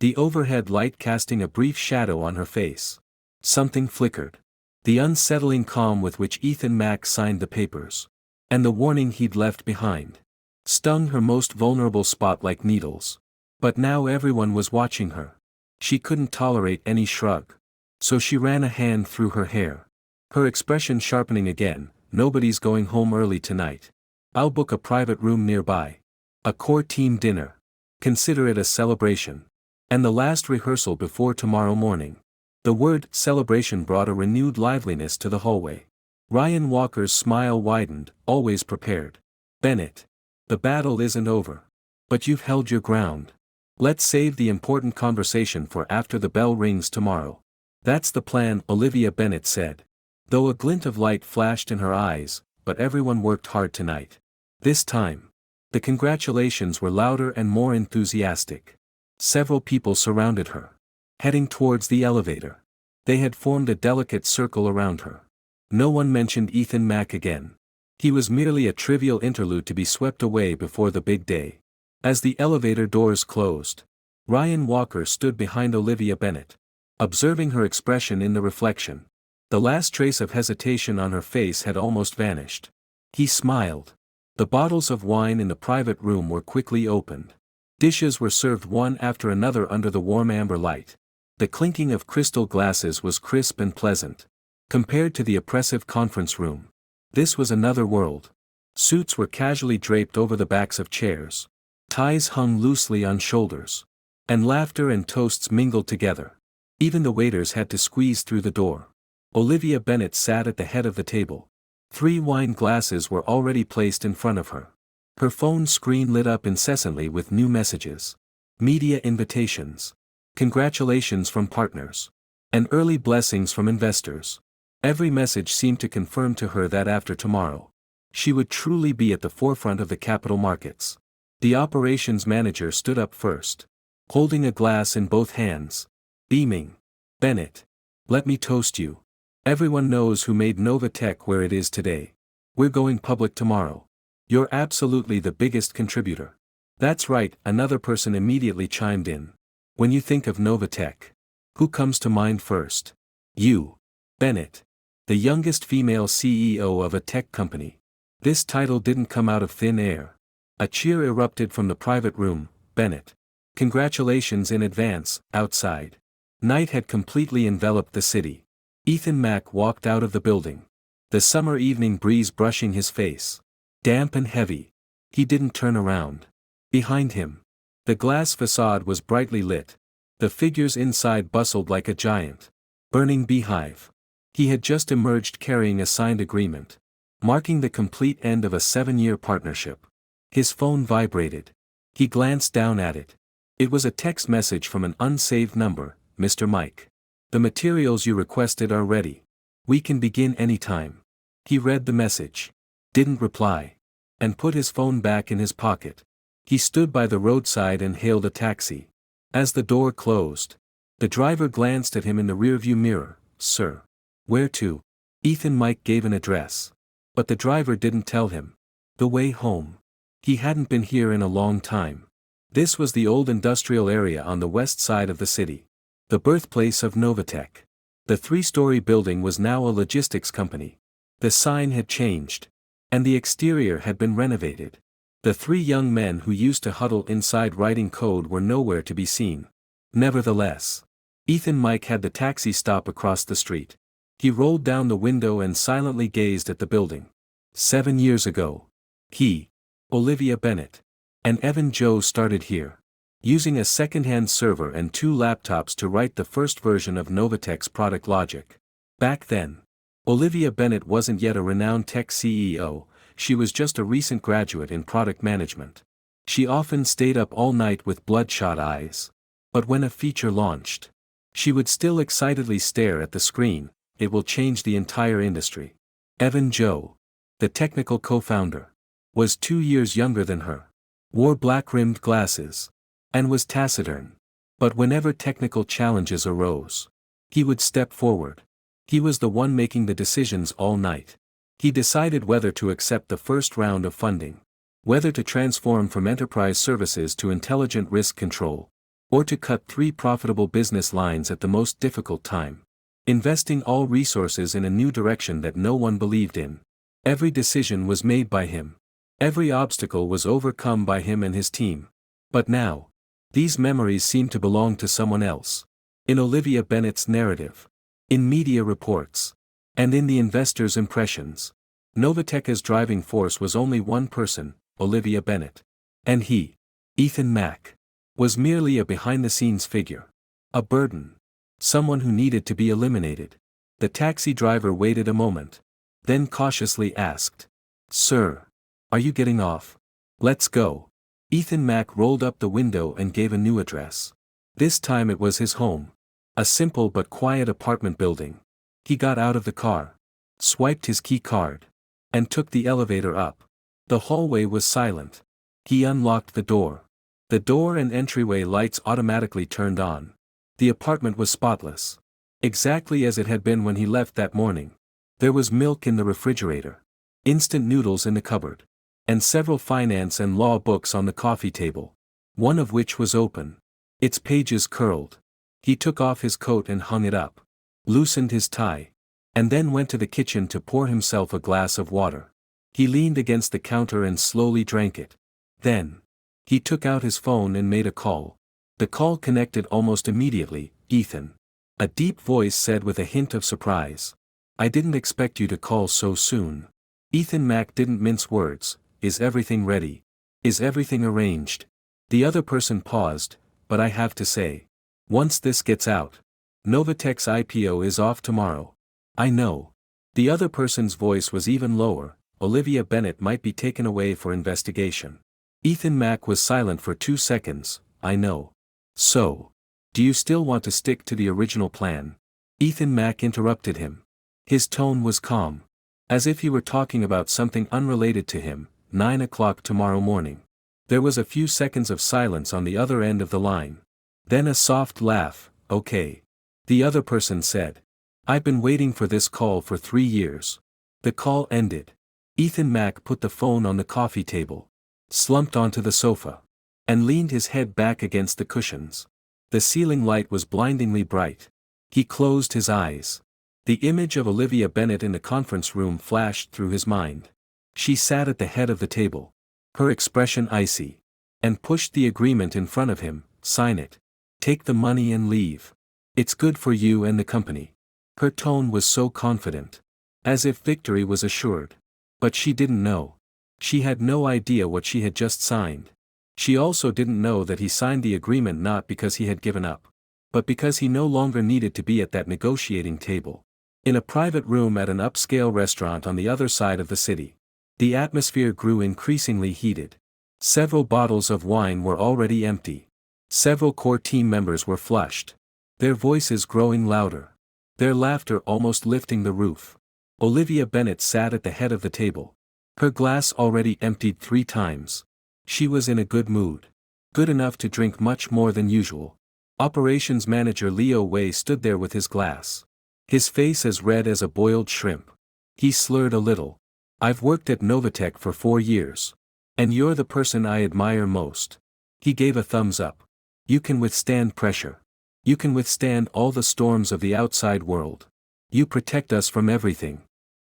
the overhead light casting a brief shadow on her face. Something flickered. The unsettling calm with which Ethan Mack signed the papers, and the warning he'd left behind, stung her most vulnerable spot like needles. But now everyone was watching her. She couldn't tolerate any shrug. So she ran a hand through her hair, her expression sharpening again. Nobody's going home early tonight. I'll book a private room nearby. A core team dinner. Consider it a celebration. And the last rehearsal before tomorrow morning. The word celebration brought a renewed liveliness to the hallway. Ryan Walker's smile widened, always prepared. Bennett. The battle isn't over. But you've held your ground. Let's save the important conversation for after the bell rings tomorrow. That's the plan, Olivia Bennett said. Though a glint of light flashed in her eyes, but everyone worked hard tonight. This time, the congratulations were louder and more enthusiastic. Several people surrounded her, heading towards the elevator. They had formed a delicate circle around her. No one mentioned Ethan Mack again. He was merely a trivial interlude to be swept away before the big day. As the elevator doors closed, Ryan Walker stood behind Olivia Bennett, observing her expression in the reflection. The last trace of hesitation on her face had almost vanished. He smiled. The bottles of wine in the private room were quickly opened. Dishes were served one after another under the warm amber light. The clinking of crystal glasses was crisp and pleasant. Compared to the oppressive conference room, this was another world. Suits were casually draped over the backs of chairs. Ties hung loosely on shoulders. And laughter and toasts mingled together. Even the waiters had to squeeze through the door. Olivia Bennet sat at the head of the table. 3 wine glasses were already placed in front of her. Her phone screen lit up incessantly with new messages. Media invitations. Congratulations from partners. And early blessings from investors. Every message seemed to confirm to her that after tomorrow, she would truly be at the forefront of the capital markets. The operations manager stood up first, holding a glass in both hands. Beaming. Bennet. Let me toast you. Everyone knows who made Novatech where it is today. We're going public tomorrow. You're absolutely the biggest contributor. That's right, another person immediately chimed in. When you think of Novatech, who comes to mind first? You. Bennet. The youngest female CEO of a tech company. This title didn't come out of thin air. A cheer erupted from the private room. Bennet. Congratulations in advance. Outside. Night had completely enveloped the city. Ethan Mack walked out of the building. The summer evening breeze brushing his face. Damp and heavy. He didn't turn around. Behind him, the glass facade was brightly lit. The figures inside bustled like a giant burning beehive. He had just emerged carrying a signed agreement, marking the complete end of a 7-year partnership. His phone vibrated. He glanced down at it. It was a text message from an unsaved number. Mr. Mike. The materials you requested are ready. We can begin anytime. He read the message. Didn't reply. And put his phone back in his pocket. He stood by the roadside and hailed a taxi. As the door closed, the driver glanced at him in the rearview mirror. Sir. Where to? Ethan Mike gave an address. But the driver didn't tell him. The way home. He hadn't been here in a long time. This was the old industrial area on the west side of the city. The birthplace of Novatech. The 3-story building was now a logistics company. The sign had changed. And the exterior had been renovated. The 3 young men who used to huddle inside writing code were nowhere to be seen. Nevertheless, Ethan Mike had the taxi stop across the street. He rolled down the window and silently gazed at the building. 7 years ago, he, Olivia Bennet, and Evan Joe started here, using a second-hand server and 2 laptops to write the first version of Novatech's product logic. Back then, Olivia Bennet wasn't yet a renowned tech CEO, she was just a recent graduate in product management. She often stayed up all night with bloodshot eyes. But when a feature launched, she would still excitedly stare at the screen. It will change the entire industry. Evan Joe, the technical co-founder, was 2 years younger than her, wore black-rimmed glasses, and was taciturn. But whenever technical challenges arose, he would step forward. He was the one making the decisions all night. He decided whether to accept the first round of funding, whether to transform from enterprise services to intelligent risk control, or to cut 3 profitable business lines at the most difficult time. Investing all resources in a new direction that no one believed in. Every decision was made by him. Every obstacle was overcome by him and his team. But now, these memories seemed to belong to someone else. In Olivia Bennet's narrative, in media reports, and in the investors' impressions. Novatech's driving force was only one person, Olivia Bennet. And he, Ethan Mack, was merely a behind-the-scenes figure. A burden. Someone who needed to be eliminated. The taxi driver waited a moment, then cautiously asked, Sir, are you getting off? Let's go. Ethan Mack rolled up the window and gave a new address. This time it was his home. A simple but quiet apartment building. He got out of the car, swiped his key card, and took the elevator up. The hallway was silent. He unlocked the door. The door and entryway lights automatically turned on. The apartment was spotless. Exactly as it had been when he left that morning. There was milk in the refrigerator, instant noodles in the cupboard, and several finance and law books on the coffee table, one of which was open. Its pages curled. He took off his coat and hung it up, loosened his tie, and then went to the kitchen to pour himself a glass of water. He leaned against the counter and slowly drank it. Then, he took out his phone and made a call. The call connected almost immediately. "Ethan." A deep voice said with a hint of surprise. "I didn't expect you to call so soon." Ethan Mack didn't mince words. "Is everything ready? Is everything arranged?" The other person paused, "But I have to say. Once this gets out, Novatech's IPO is off tomorrow." "I know." The other person's voice was even lower. "Olivia Bennett might be taken away for investigation." Ethan Mack was silent for 2 seconds. "I know. So, do you still want to stick to the original plan?" Ethan Mack interrupted him. His tone was calm, as if he were talking about something unrelated to him. 9 o'clock tomorrow morning. There was a few seconds of silence on the other end of the line. Then a soft laugh. "Okay." The other person said. "I've been waiting for this call for 3 years." The call ended. Ethan Mack put the phone on the coffee table, slumped onto the sofa, and leaned his head back against the cushions. The ceiling light was blindingly bright. He closed his eyes. The image of Olivia Bennett in the conference room flashed through his mind. She sat at the head of the table, her expression icy, and pushed the agreement in front of him. "Sign it. Take the money and leave. It's good for you and the company." Her tone was so confident, as if victory was assured. But she didn't know. She had no idea what she had just signed. She also didn't know that he signed the agreement not because he had given up, but because he no longer needed to be at that negotiating table. In a private room at an upscale restaurant on the other side of the city, the atmosphere grew increasingly heated. Several bottles of wine were already empty. Several core team members were flushed, their voices growing louder, their laughter almost lifting the roof. Olivia Bennett sat at the head of the table, her glass already emptied 3 times. She was in a good mood. Good enough to drink much more than usual. Operations manager Leo Wei stood there with his glass, his face as red as a boiled shrimp. He slurred a little. "I've worked at Novatech for 4 years. And you're the person I admire most." He gave a thumbs up. "You can withstand pressure. You can withstand all the storms of the outside world. You protect us from everything.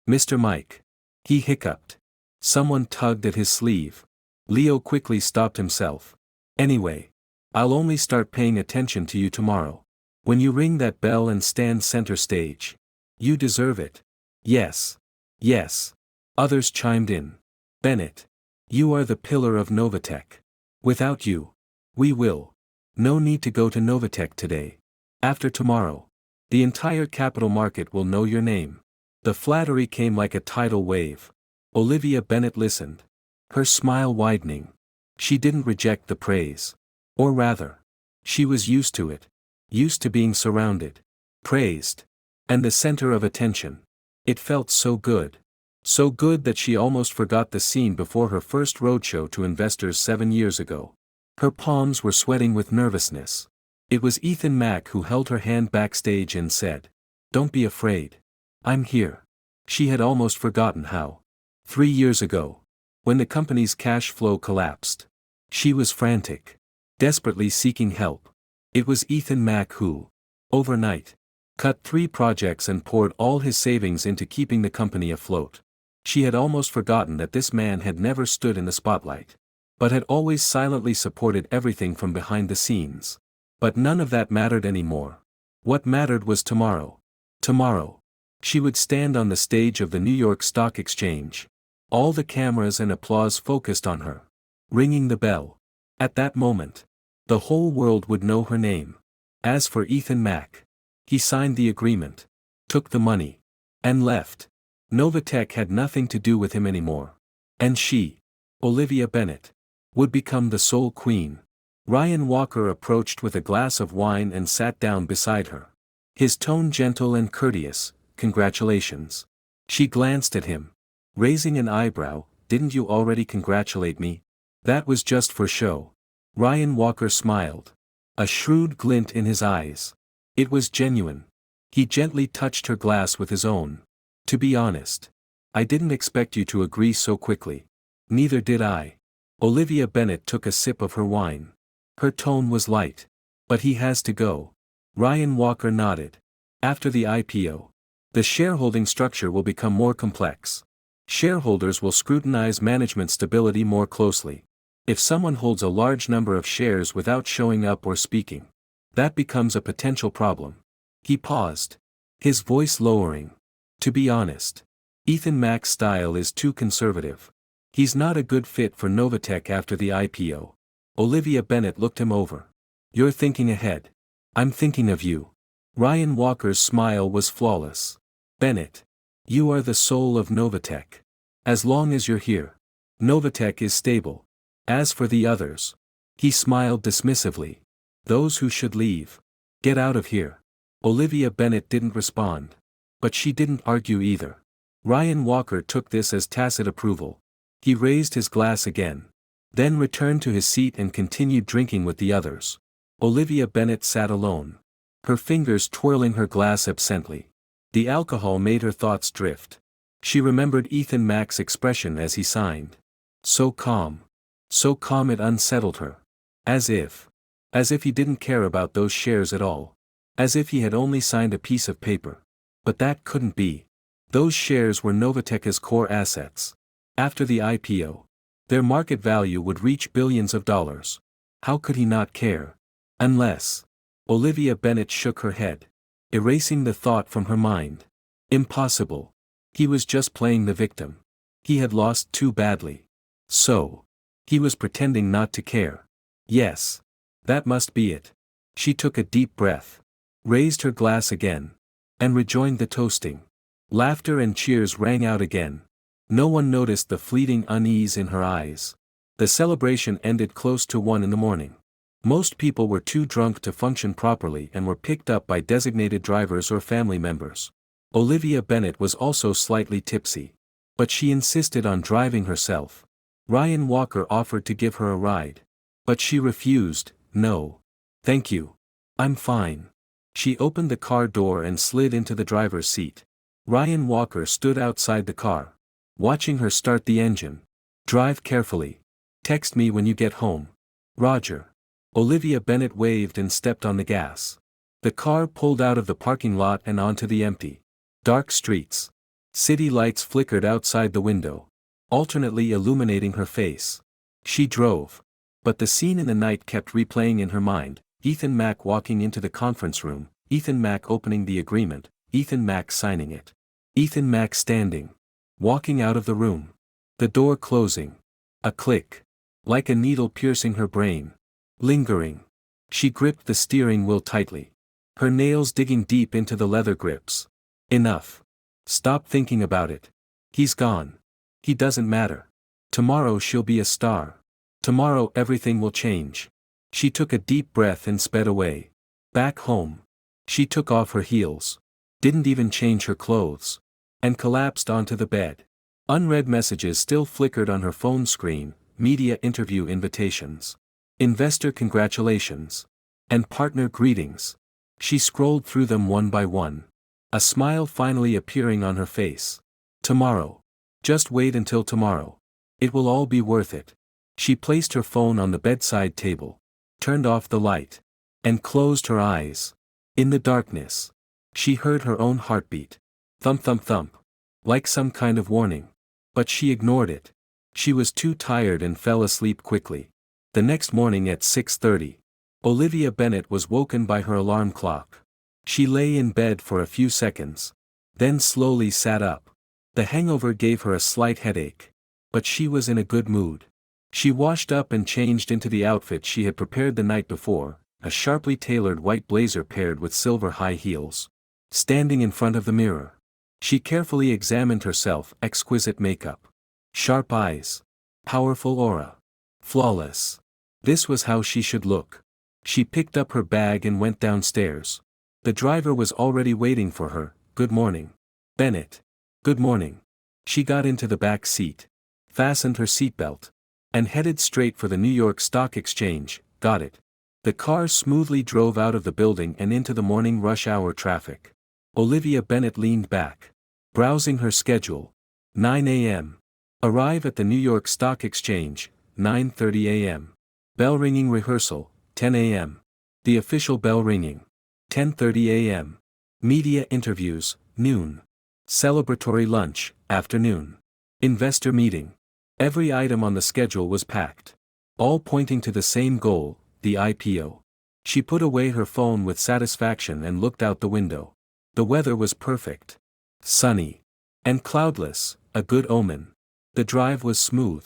Mr. Mike." He hiccuped. Someone tugged at his sleeve. Leo quickly stopped himself. "Anyway, I'll only start paying attention to you tomorrow. When you ring that bell and stand center stage. You deserve it." "Yes. Yes." Others chimed in. "Bennett. You are the pillar of Novatech. Without you, we will. No need to go to Novatech today. After tomorrow, the entire capital market will know your name." The flattery came like a tidal wave. Olivia Bennett listened, her smile widening. She didn't reject the praise. Or rather, she was used to it. Used to being surrounded, praised, and the center of attention. It felt so good. So good that she almost forgot the scene before her first roadshow to investors 7 years ago. Her palms were sweating with nervousness. It was Ethan Mack who held her hand backstage and said, "Don't be afraid. I'm here." She had almost forgotten how. 3 years ago, when the company's cash flow collapsed, she was frantic, desperately seeking help. It was Ethan Mack who, overnight, cut 3 projects and poured all his savings into keeping the company afloat. She had almost forgotten that this man had never stood in the spotlight, but had always silently supported everything from behind the scenes. But none of that mattered anymore. What mattered was tomorrow. Tomorrow, she would stand on the stage of the New York Stock Exchange. All the cameras and applause focused on her. Ringing the bell. At that moment, the whole world would know her name. As for Ethan Mack, he signed the agreement, took the money, and left. Novatech had nothing to do with him anymore. And she, Olivia Bennett, would become the sole queen. Ryan Walker approached with a glass of wine and sat down beside her. His tone gentle and courteous. "Congratulations." She glanced at him, raising an eyebrow. "Didn't you already congratulate me?" "That was just for show." Ryan Walker smiled, a shrewd glint in his eyes. It was genuine. He gently touched her glass with his own. "To be honest, I didn't expect you to agree so quickly." "Neither did I." Olivia Bennett took a sip of her wine. Her tone was light. "But he has to go." Ryan Walker nodded. "After the IPO. The shareholding structure will become more complex. Shareholders will scrutinize management stability more closely. If someone holds a large number of shares without showing up or speaking, that becomes a potential problem. He paused, his voice lowering. To be honest, Ethan Mack's style is too conservative. He's not a good fit for Novatech after the IPO. Olivia Bennett looked him over. You're thinking ahead. I'm thinking of you. Ryan Walker's smile was flawless. Bennett, you are the soul of Novatech. As long as you're here, Novatech is stable. As for the others, he smiled dismissively. Those who should leave. Get out of here. Olivia Bennett didn't respond. But she didn't argue either. Ryan Walker took this as tacit approval. He raised his glass again. Then returned to his seat and continued drinking with the others. Olivia Bennett sat alone, her fingers twirling her glass absently. The alcohol made her thoughts drift. She remembered Ethan Mack's expression as he signed. So calm it unsettled her. As if he didn't care about those shares at all. As if he had only signed a piece of paper. But that couldn't be. Those shares were Novatech's core assets. After the IPO, their market value would reach billions of dollars. How could he not care? Unless. Olivia Bennett shook her head, erasing the thought from her mind. Impossible. He was just playing the victim. He had lost too badly. So. He was pretending not to care. Yes. That must be it. She took a deep breath, raised her glass again, and rejoined the toasting. Laughter and cheers rang out again. No one noticed the fleeting unease in her eyes. The celebration ended close to 1 a.m. Most people were too drunk to function properly and were picked up by designated drivers or family members. Olivia Bennett was also slightly tipsy. But she insisted on driving herself. Ryan Walker offered to give her a ride. But she refused. No. Thank you. I'm fine. She opened the car door and slid into the driver's seat. Ryan Walker stood outside the car, watching her start the engine. Drive carefully. Text me when you get home. Roger. Olivia Bennett waved and stepped on the gas. The car pulled out of the parking lot and onto the empty, dark streets. City lights flickered outside the window, alternately illuminating her face. She drove. But the scene in the night kept replaying in her mind. Ethan Mack walking into the conference room, Ethan Mack opening the agreement, Ethan Mack signing it. Ethan Mack standing. Walking out of the room. The door closing. A click. Like a needle piercing her brain. Lingering. She gripped the steering wheel tightly. Her nails digging deep into the leather grips. Enough. Stop thinking about it. He's gone. He doesn't matter. Tomorrow she'll be a star. Tomorrow everything will change. She took a deep breath and sped away. Back home. She took off her heels. Didn't even change her clothes. And collapsed onto the bed. Unread messages still flickered on her phone screen, media interview invitations. Investor congratulations. And partner greetings. She scrolled through them one by one. A smile finally appearing on her face. Tomorrow. Just wait until tomorrow. It will all be worth it. She placed her phone on the bedside table, turned off the light, and closed her eyes. In the darkness, she heard her own heartbeat. Thump thump thump. Like some kind of warning. But she ignored it. She was too tired and fell asleep quickly. The next morning at 6:30, Olivia Bennett was woken by her alarm clock. She lay in bed for a few seconds, then slowly sat up. The hangover gave her a slight headache. But she was in a good mood. She washed up and changed into the outfit she had prepared the night before, a sharply tailored white blazer paired with silver high heels. Standing in front of the mirror, she carefully examined herself. Exquisite makeup. Sharp eyes. Powerful aura. Flawless. This was how she should look. She picked up her bag and went downstairs. The driver was already waiting for her. Good morning, Bennett. Good morning. She got into the back seat, fastened her seatbelt, and headed straight for the New York Stock Exchange. Got it. The car smoothly drove out of the building and into the morning rush hour traffic. Olivia Bennett leaned back, browsing her schedule. 9 a.m. Arrive at the New York Stock Exchange, 9:30 a.m. Bell ringing rehearsal, 10 a.m. The official bell ringing, 10:30 a.m. Media interviews, noon. Celebratory lunch, afternoon. Investor meeting. Every item on the schedule was packed. All pointing to the same goal, the IPO. She put away her phone with satisfaction and looked out the window. The weather was perfect. Sunny. And cloudless, a good omen. The drive was smooth.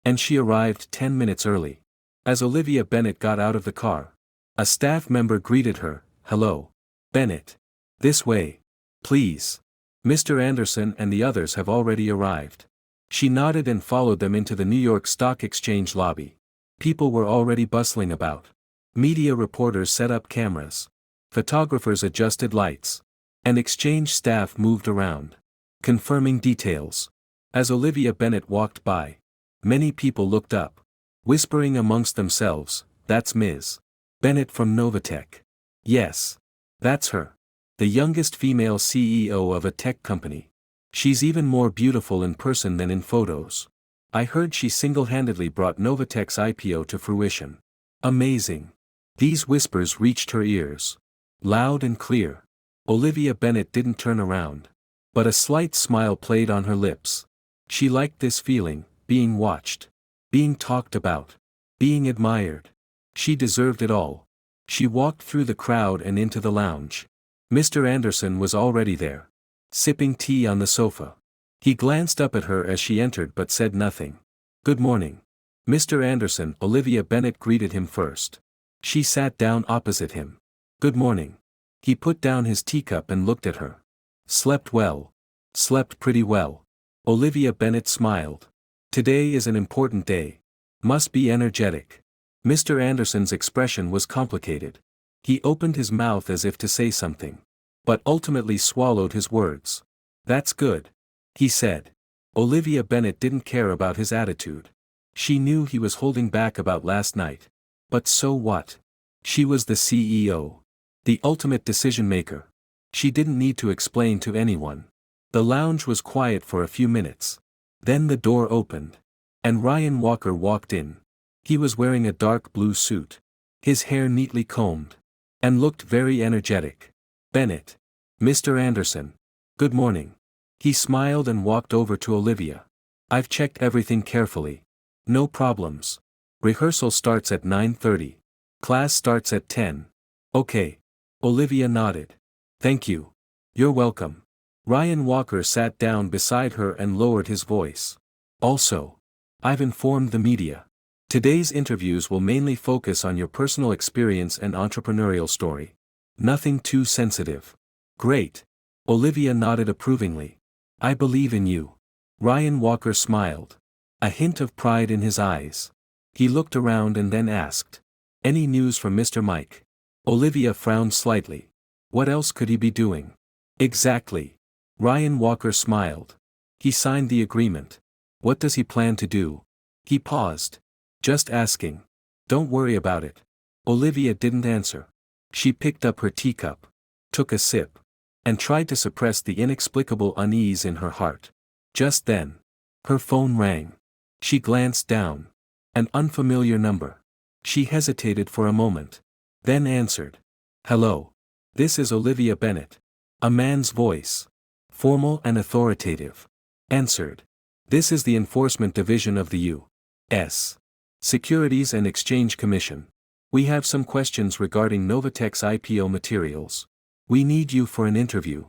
And she arrived 10 minutes early. As Olivia Bennet got out of the car, a staff member greeted her. "Hello. Bennet. This way. Please. Mr. Anderson and the others have already arrived." She nodded and followed them into the New York Stock Exchange lobby. People were already bustling about. Media reporters set up cameras. Photographers adjusted lights. And exchange staff moved around, confirming details. As Olivia Bennet walked by, many people looked up, whispering amongst themselves, "That's Ms. Bennet from Novatech. Yes. That's her. The youngest female CEO of a tech company. She's even more beautiful in person than in photos. I heard she single-handedly brought Novatech's IPO to fruition. Amazing." These whispers reached her ears. Loud and clear. Olivia Bennet didn't turn around. But a slight smile played on her lips. She liked this feeling, being watched. Being talked about. Being admired. She deserved it all. She walked through the crowd and into the lounge. Mr. Anderson was already there, sipping tea on the sofa. He glanced up at her as she entered but said nothing. "Good morning, Mr. Anderson." Olivia Bennet greeted him first. She sat down opposite him. "Good morning." He put down his teacup and looked at her. "Slept well." "Slept pretty well." Olivia Bennet smiled. "Today is an important day. Must be energetic." Mr. Anderson's expression was complicated. He opened his mouth as if to say something, but ultimately swallowed his words. "That's good," he said. Olivia Bennet didn't care about his attitude. She knew he was holding back about last night. But so what? She was the CEO. The ultimate decision-maker. She didn't need to explain to anyone. The lounge was quiet for a few minutes. Then the door opened. And Ryan Walker walked in. He was wearing a dark blue suit. His hair neatly combed. And looked very energetic. "Bennet. Mr. Anderson. Good morning." He smiled and walked over to Olivia. "I've checked everything carefully. No problems. Rehearsal starts at 9:30. Class starts at 10. Okay." Olivia nodded. "Thank you." "You're welcome." Ryan Walker sat down beside her and lowered his voice. "Also, I've informed the media. Today's interviews will mainly focus on your personal experience and entrepreneurial story. Nothing too sensitive." "Great." Olivia nodded approvingly. "I believe in you." Ryan Walker smiled. A hint of pride in his eyes. He looked around and then asked, "Any news from Mr. Mike?" Olivia frowned slightly. What else could he be doing? "Exactly." Ryan Walker smiled. "He signed the agreement. What does he plan to do?" He paused. "Just asking. Don't worry about it." Olivia didn't answer. She picked up her teacup, took a sip, and tried to suppress the inexplicable unease in her heart. Just then, her phone rang. She glanced down. An unfamiliar number. She hesitated for a moment. Then answered. "Hello. This is Olivia Bennet." A man's voice, formal and authoritative, answered. "This is the Enforcement Division of the U.S. Securities and Exchange Commission. We have some questions regarding Novatech's IPO materials. We need you for an interview."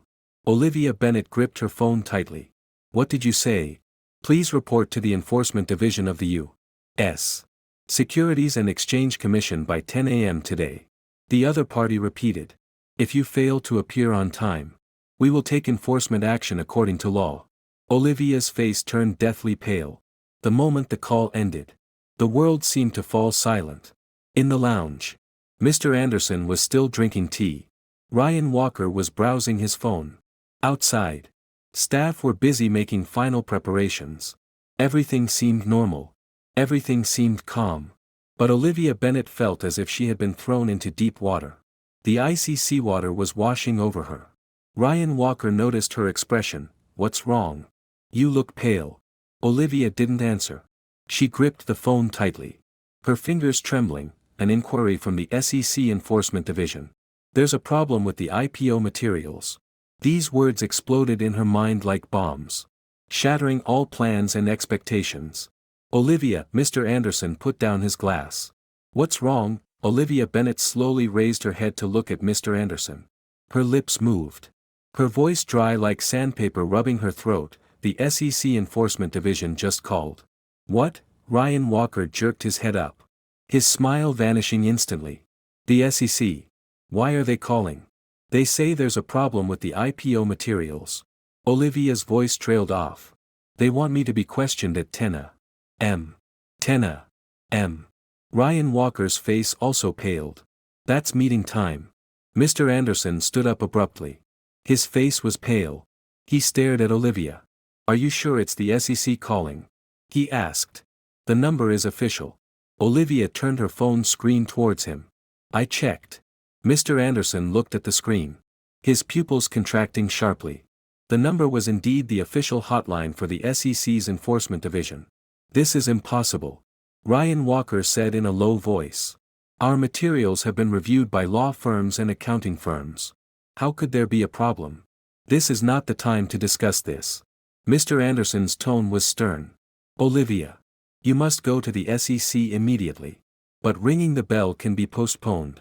Olivia Bennet gripped her phone tightly. "What did you say?" "Please report to the Enforcement Division of the U.S. Securities and Exchange Commission by 10 a.m. today." The other party repeated. "If you fail to appear on time, we will take enforcement action according to law." Olivia's face turned deathly pale. The moment the call ended, the world seemed to fall silent. In the lounge, Mr. Anderson was still drinking tea. Ryan Walker was browsing his phone. Outside, staff were busy making final preparations. Everything seemed normal. Everything seemed calm. But Olivia Bennet felt as if she had been thrown into deep water. The icy seawater was washing over her. Ryan Walker noticed her expression. "What's wrong? You look pale." Olivia didn't answer. She gripped the phone tightly. Her fingers trembling. An inquiry from the SEC Enforcement Division. "There's a problem with the IPO materials. These words exploded in her mind like bombs, shattering all plans and expectations. Olivia, Mr. Anderson put down his glass. What's wrong? Olivia Bennet slowly raised her head to look at Mr. Anderson. Her lips moved. Her voice dry like sandpaper rubbing her throat. The SEC Enforcement Division just called. What? Ryan Walker jerked his head up. His smile vanishing instantly. The SEC. Why are they calling? They say there's a problem with the IPO materials. Olivia's voice trailed off. They want me to be questioned at 10 a.m. 10 a.m. Ryan Walker's face also paled. That's meeting time. Mr. Anderson stood up abruptly. His face was pale. He stared at Olivia. Are you sure it's the SEC calling? He asked. The number is official. Olivia turned her phone screen towards him. I checked. Mr. Anderson looked at the screen. His pupils contracting sharply. The number was indeed the official hotline for the SEC's Enforcement Division. This is impossible. Ryan Walker said in a low voice. Our materials have been reviewed by law firms and accounting firms. How could there be a problem? This is not the time to discuss this. Mr. Anderson's tone was stern. Olivia. You must go to the SEC immediately. But ringing the bell can be postponed.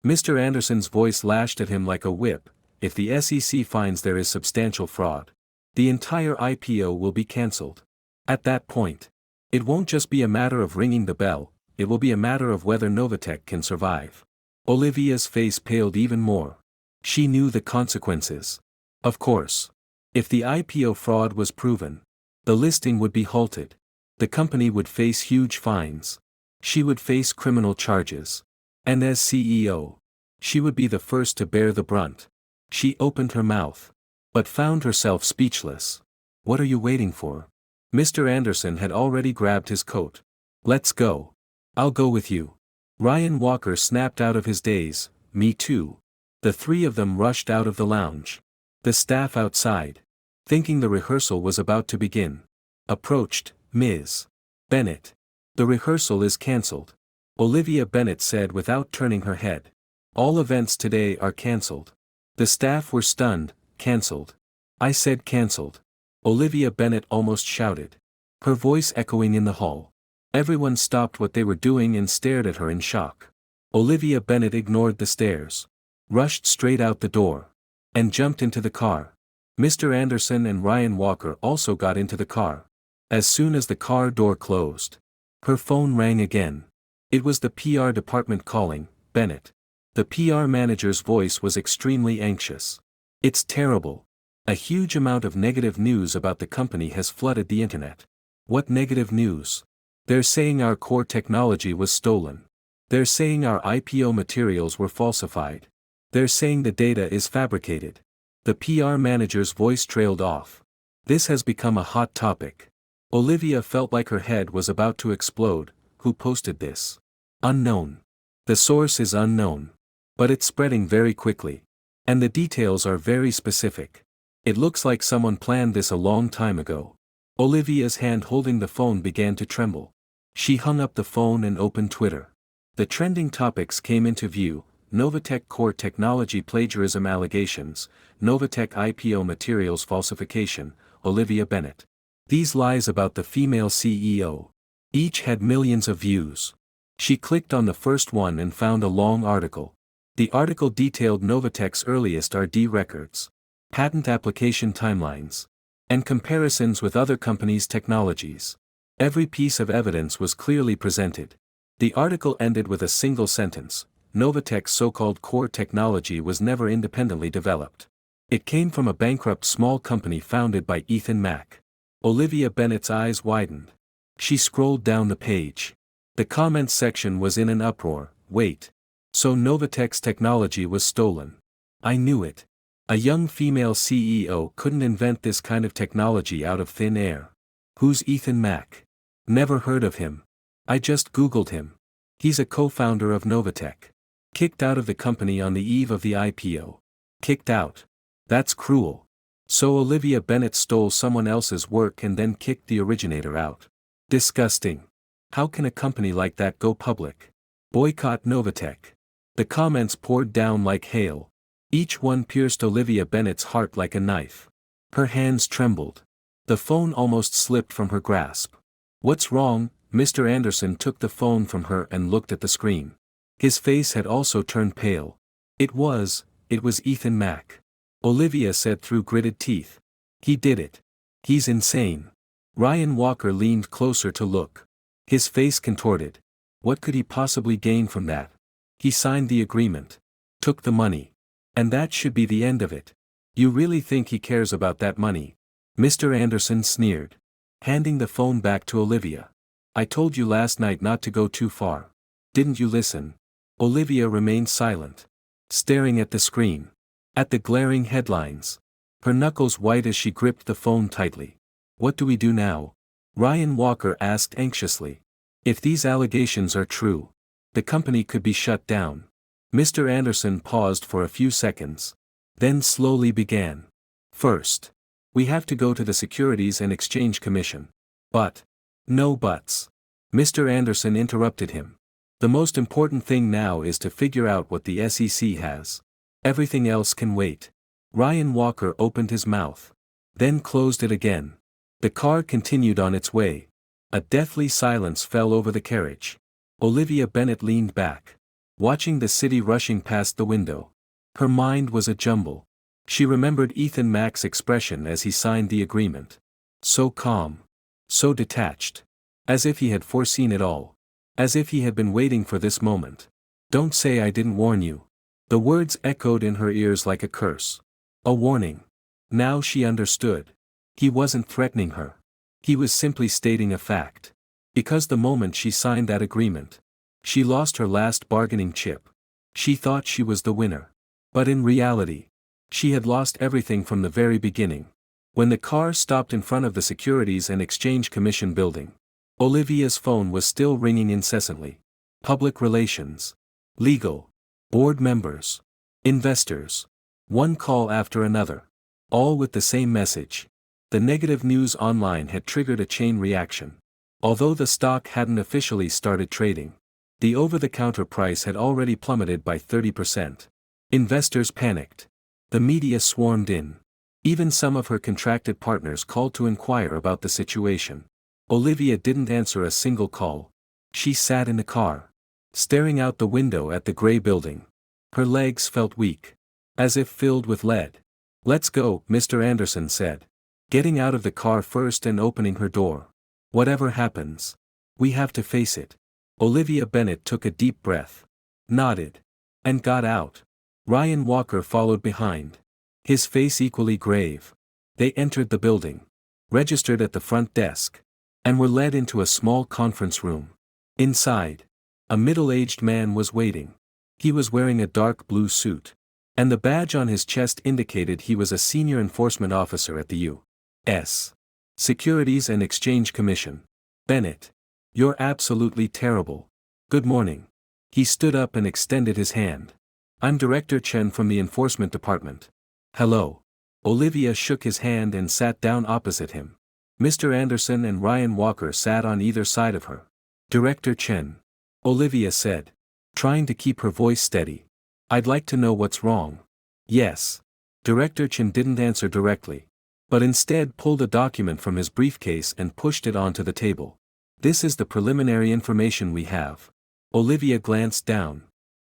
Mr. Anderson's voice lashed at him like a whip. If the SEC finds there is substantial fraud, the entire IPO will be cancelled. At that point, it won't just be a matter of ringing the bell, it will be a matter of whether Novatech can survive. Olivia's face paled even more. She knew the consequences. Of course. If the IPO fraud was proven, the listing would be halted. The company would face huge fines. She would face criminal charges. And as CEO, she would be the first to bear the brunt. She opened her mouth, but found herself speechless. What are you waiting for? Mr. Anderson had already grabbed his coat. Let's go. I'll go with you. Ryan Walker snapped out of his daze. Me too. The three of them rushed out of the lounge. The staff outside, thinking the rehearsal was about to begin, approached. Ms. Bennet. The rehearsal is cancelled. Olivia Bennet said without turning her head. All events today are cancelled. The staff were stunned. Cancelled. I said cancelled. Olivia Bennet almost shouted. Her voice echoing in the hall. Everyone stopped what they were doing and stared at her in shock. Olivia Bennet ignored the stares, rushed straight out the door, and jumped into the car. Mr. Anderson and Ryan Walker also got into the car. As soon as the car door closed, her phone rang again. It was the PR department calling. Bennet. The PR manager's voice was extremely anxious. It's terrible. A huge amount of negative news about the company has flooded the internet. What negative news? They're saying our core technology was stolen. They're saying our IPO materials were falsified. They're saying the data is fabricated. The PR manager's voice trailed off. This has become a hot topic. Olivia felt like her head was about to explode. Who posted this? Unknown. The source is unknown. But it's spreading very quickly. And the details are very specific. It looks like someone planned this a long time ago. Olivia's hand holding the phone began to tremble. She hung up the phone and opened Twitter. The trending topics came into view: Novatech core technology plagiarism allegations, Novatech IPO materials falsification, Olivia Bennet. These lies about the female CEO. Each had millions of views. She clicked on the first one and found a long article. The article detailed Novatech's earliest R&D records, patent application timelines, and comparisons with other companies' technologies. Every piece of evidence was clearly presented. The article ended with a single sentence: Novatech's so-called core technology was never independently developed. It came from a bankrupt small company founded by Ethan Mack. Olivia Bennet's eyes widened. She scrolled down the page. The comments section was in an uproar. Wait. So Novatech's technology was stolen. I knew it. A young female CEO couldn't invent this kind of technology out of thin air. Who's Ethan Mack? Never heard of him. I just Googled him. He's a co-founder of Novatech. Kicked out of the company on the eve of the IPO. Kicked out. That's cruel. So Olivia Bennet stole someone else's work and then kicked the originator out. Disgusting. How can a company like that go public? Boycott Novatech. The comments poured down like hail. Each one pierced Olivia Bennet's heart like a knife. Her hands trembled. The phone almost slipped from her grasp. "What's wrong?" Mr. Anderson took the phone from her and looked at the screen. His face had also turned pale. It was Ethan Mack. Olivia said through gritted teeth. "He did it. He's insane." Ryan Walker leaned closer to look. His face contorted. What could he possibly gain from that? He signed the agreement. Took the money. And that should be the end of it. "You really think he cares about that money?" Mr. Anderson sneered. Handing the phone back to Olivia. "I told you last night not to go too far. Didn't you listen?" Olivia remained silent. Staring at the screen. At the glaring headlines. Her knuckles white as she gripped the phone tightly. "What do we do now?" Ryan Walker asked anxiously. "If these allegations are true, the company could be shut down." Mr. Anderson paused for a few seconds. Then slowly began. "First, we have to go to the Securities and Exchange Commission." "But." "No buts." Mr. Anderson interrupted him. "The most important thing now is to figure out what the SEC has. Everything else can wait." Ryan Walker opened his mouth. Then closed it again. The car continued on its way. A deathly silence fell over the carriage. Olivia Bennet leaned back, watching the city rushing past the window. Her mind was a jumble. She remembered Ethan Mack's expression as he signed the agreement. So calm. So detached. As if he had foreseen it all. As if he had been waiting for this moment. "Don't say I didn't warn you." The words echoed in her ears like a curse. A warning. Now she understood. He wasn't threatening her. He was simply stating a fact. Because the moment she signed that agreement, she lost her last bargaining chip. She thought she was the winner. But in reality, she had lost everything from the very beginning. When the car stopped in front of the Securities and Exchange Commission building, Olivia's phone was still ringing incessantly. Public relations. Legal. Board members. Investors. One call after another. All with the same message. The negative news online had triggered a chain reaction. Although the stock hadn't officially started trading, the over-the-counter price had already plummeted by 30%. Investors panicked. The media swarmed in. Even some of her contracted partners called to inquire about the situation. Olivia didn't answer a single call. She sat in the car, staring out the window at the gray building. Her legs felt weak, as if filled with lead. "Let's go," Mr. Anderson said, getting out of the car first and opening her door. "Whatever happens, we have to face it." Olivia Bennet took a deep breath, nodded, and got out. Ryan Walker followed behind, his face equally grave. They entered the building, registered at the front desk, and were led into a small conference room. Inside, a middle-aged man was waiting. He was wearing a dark blue suit, and the badge on his chest indicated he was a senior enforcement officer at the U.S. Securities and Exchange Commission. "Bennett, you're absolutely terrible. Good morning." He stood up and extended his hand. "I'm Director Chen from the Enforcement Department." "Hello." Olivia shook his hand and sat down opposite him. Mr. Anderson and Ryan Walker sat on either side of her. "Director Chen," Olivia said, trying to keep her voice steady. "I'd like to know what's wrong." "Yes." Director Chen didn't answer directly, but instead pulled a document from his briefcase and pushed it onto the table. "This is the preliminary information we have." Olivia glanced down,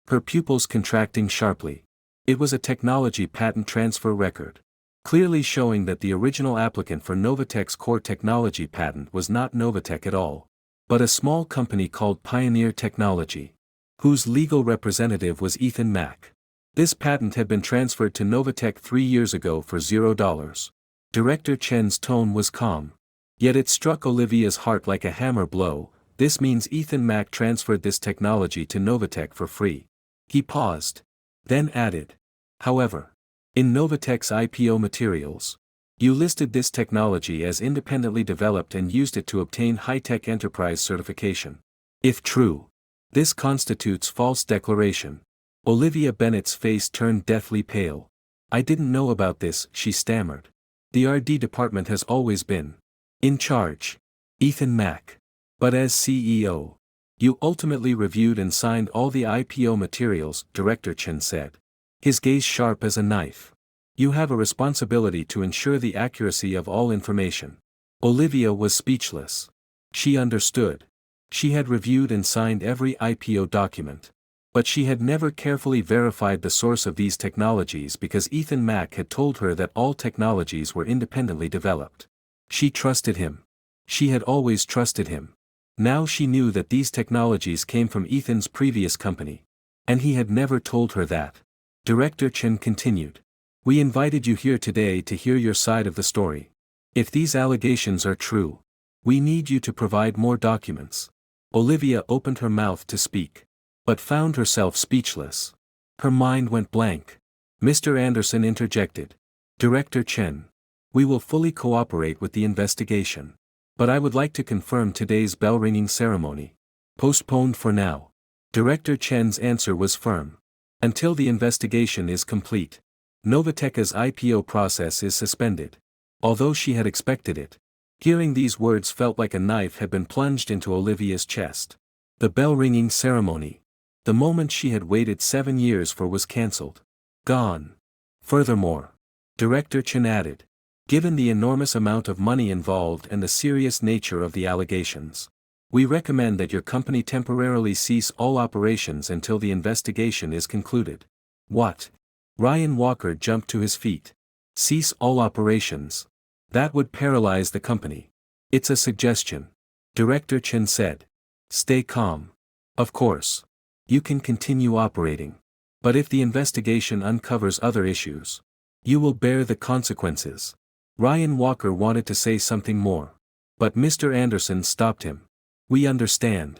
her pupils contracting sharply. It was a technology patent transfer record, clearly showing that the original applicant for Novatech's core technology patent was not Novatech at all, but a small company called Pioneer Technology, whose legal representative was Ethan Mack. This patent had been transferred to Novatech 3 years ago for $0. Director Chen's tone was calm. Yet it struck Olivia's heart like a hammer blow. "This means Ethan Mack transferred this technology to Novatech for free." He paused, then added, "However, in Novatech's IPO materials, you listed this technology as independently developed and used it to obtain high-tech enterprise certification. If true, this constitutes false declaration." Olivia Bennet's face turned deathly pale. "I didn't know about this," she stammered. "The R&D department has always been in charge. Ethan Mack. But as CEO, you ultimately reviewed and signed all the IPO materials," Director Chen said. his gaze sharp as a knife. You have a responsibility to ensure the accuracy of all information. Olivia was speechless. She understood. She had reviewed and signed every IPO document. But she had never carefully verified the source of these technologies because Ethan Mack had told her that all technologies were independently developed. She trusted him. She had always trusted him. Now she knew that these technologies came from Ethan's previous company. And he had never told her that. Director Chen continued. We invited you here today to hear your side of the story. If these allegations are true, we need you to provide more documents. Olivia opened her mouth to speak, but found herself speechless. Her mind went blank. Mr. Anderson interjected. Director Chen. We will fully cooperate with the investigation. But I would like to confirm today's bell-ringing ceremony. Postponed for now. Director Chen's answer was firm. Until the investigation is complete. Novatech's IPO process is suspended. Although she had expected it. Hearing these words felt like a knife had been plunged into Olivia's chest. The bell-ringing ceremony. The moment she had waited 7 years for was cancelled. Gone. Furthermore. Director Chen added. Given the enormous amount of money involved and the serious nature of the allegations, we recommend that your company temporarily cease all operations until the investigation is concluded. What? Ryan Walker jumped to his feet. Cease all operations. That would paralyze the company. It's a suggestion. Director Chen said. Stay calm. Of course. You can continue operating. But if the investigation uncovers other issues, you will bear the consequences. Ryan Walker wanted to say something more. But Mr. Anderson stopped him. We understand.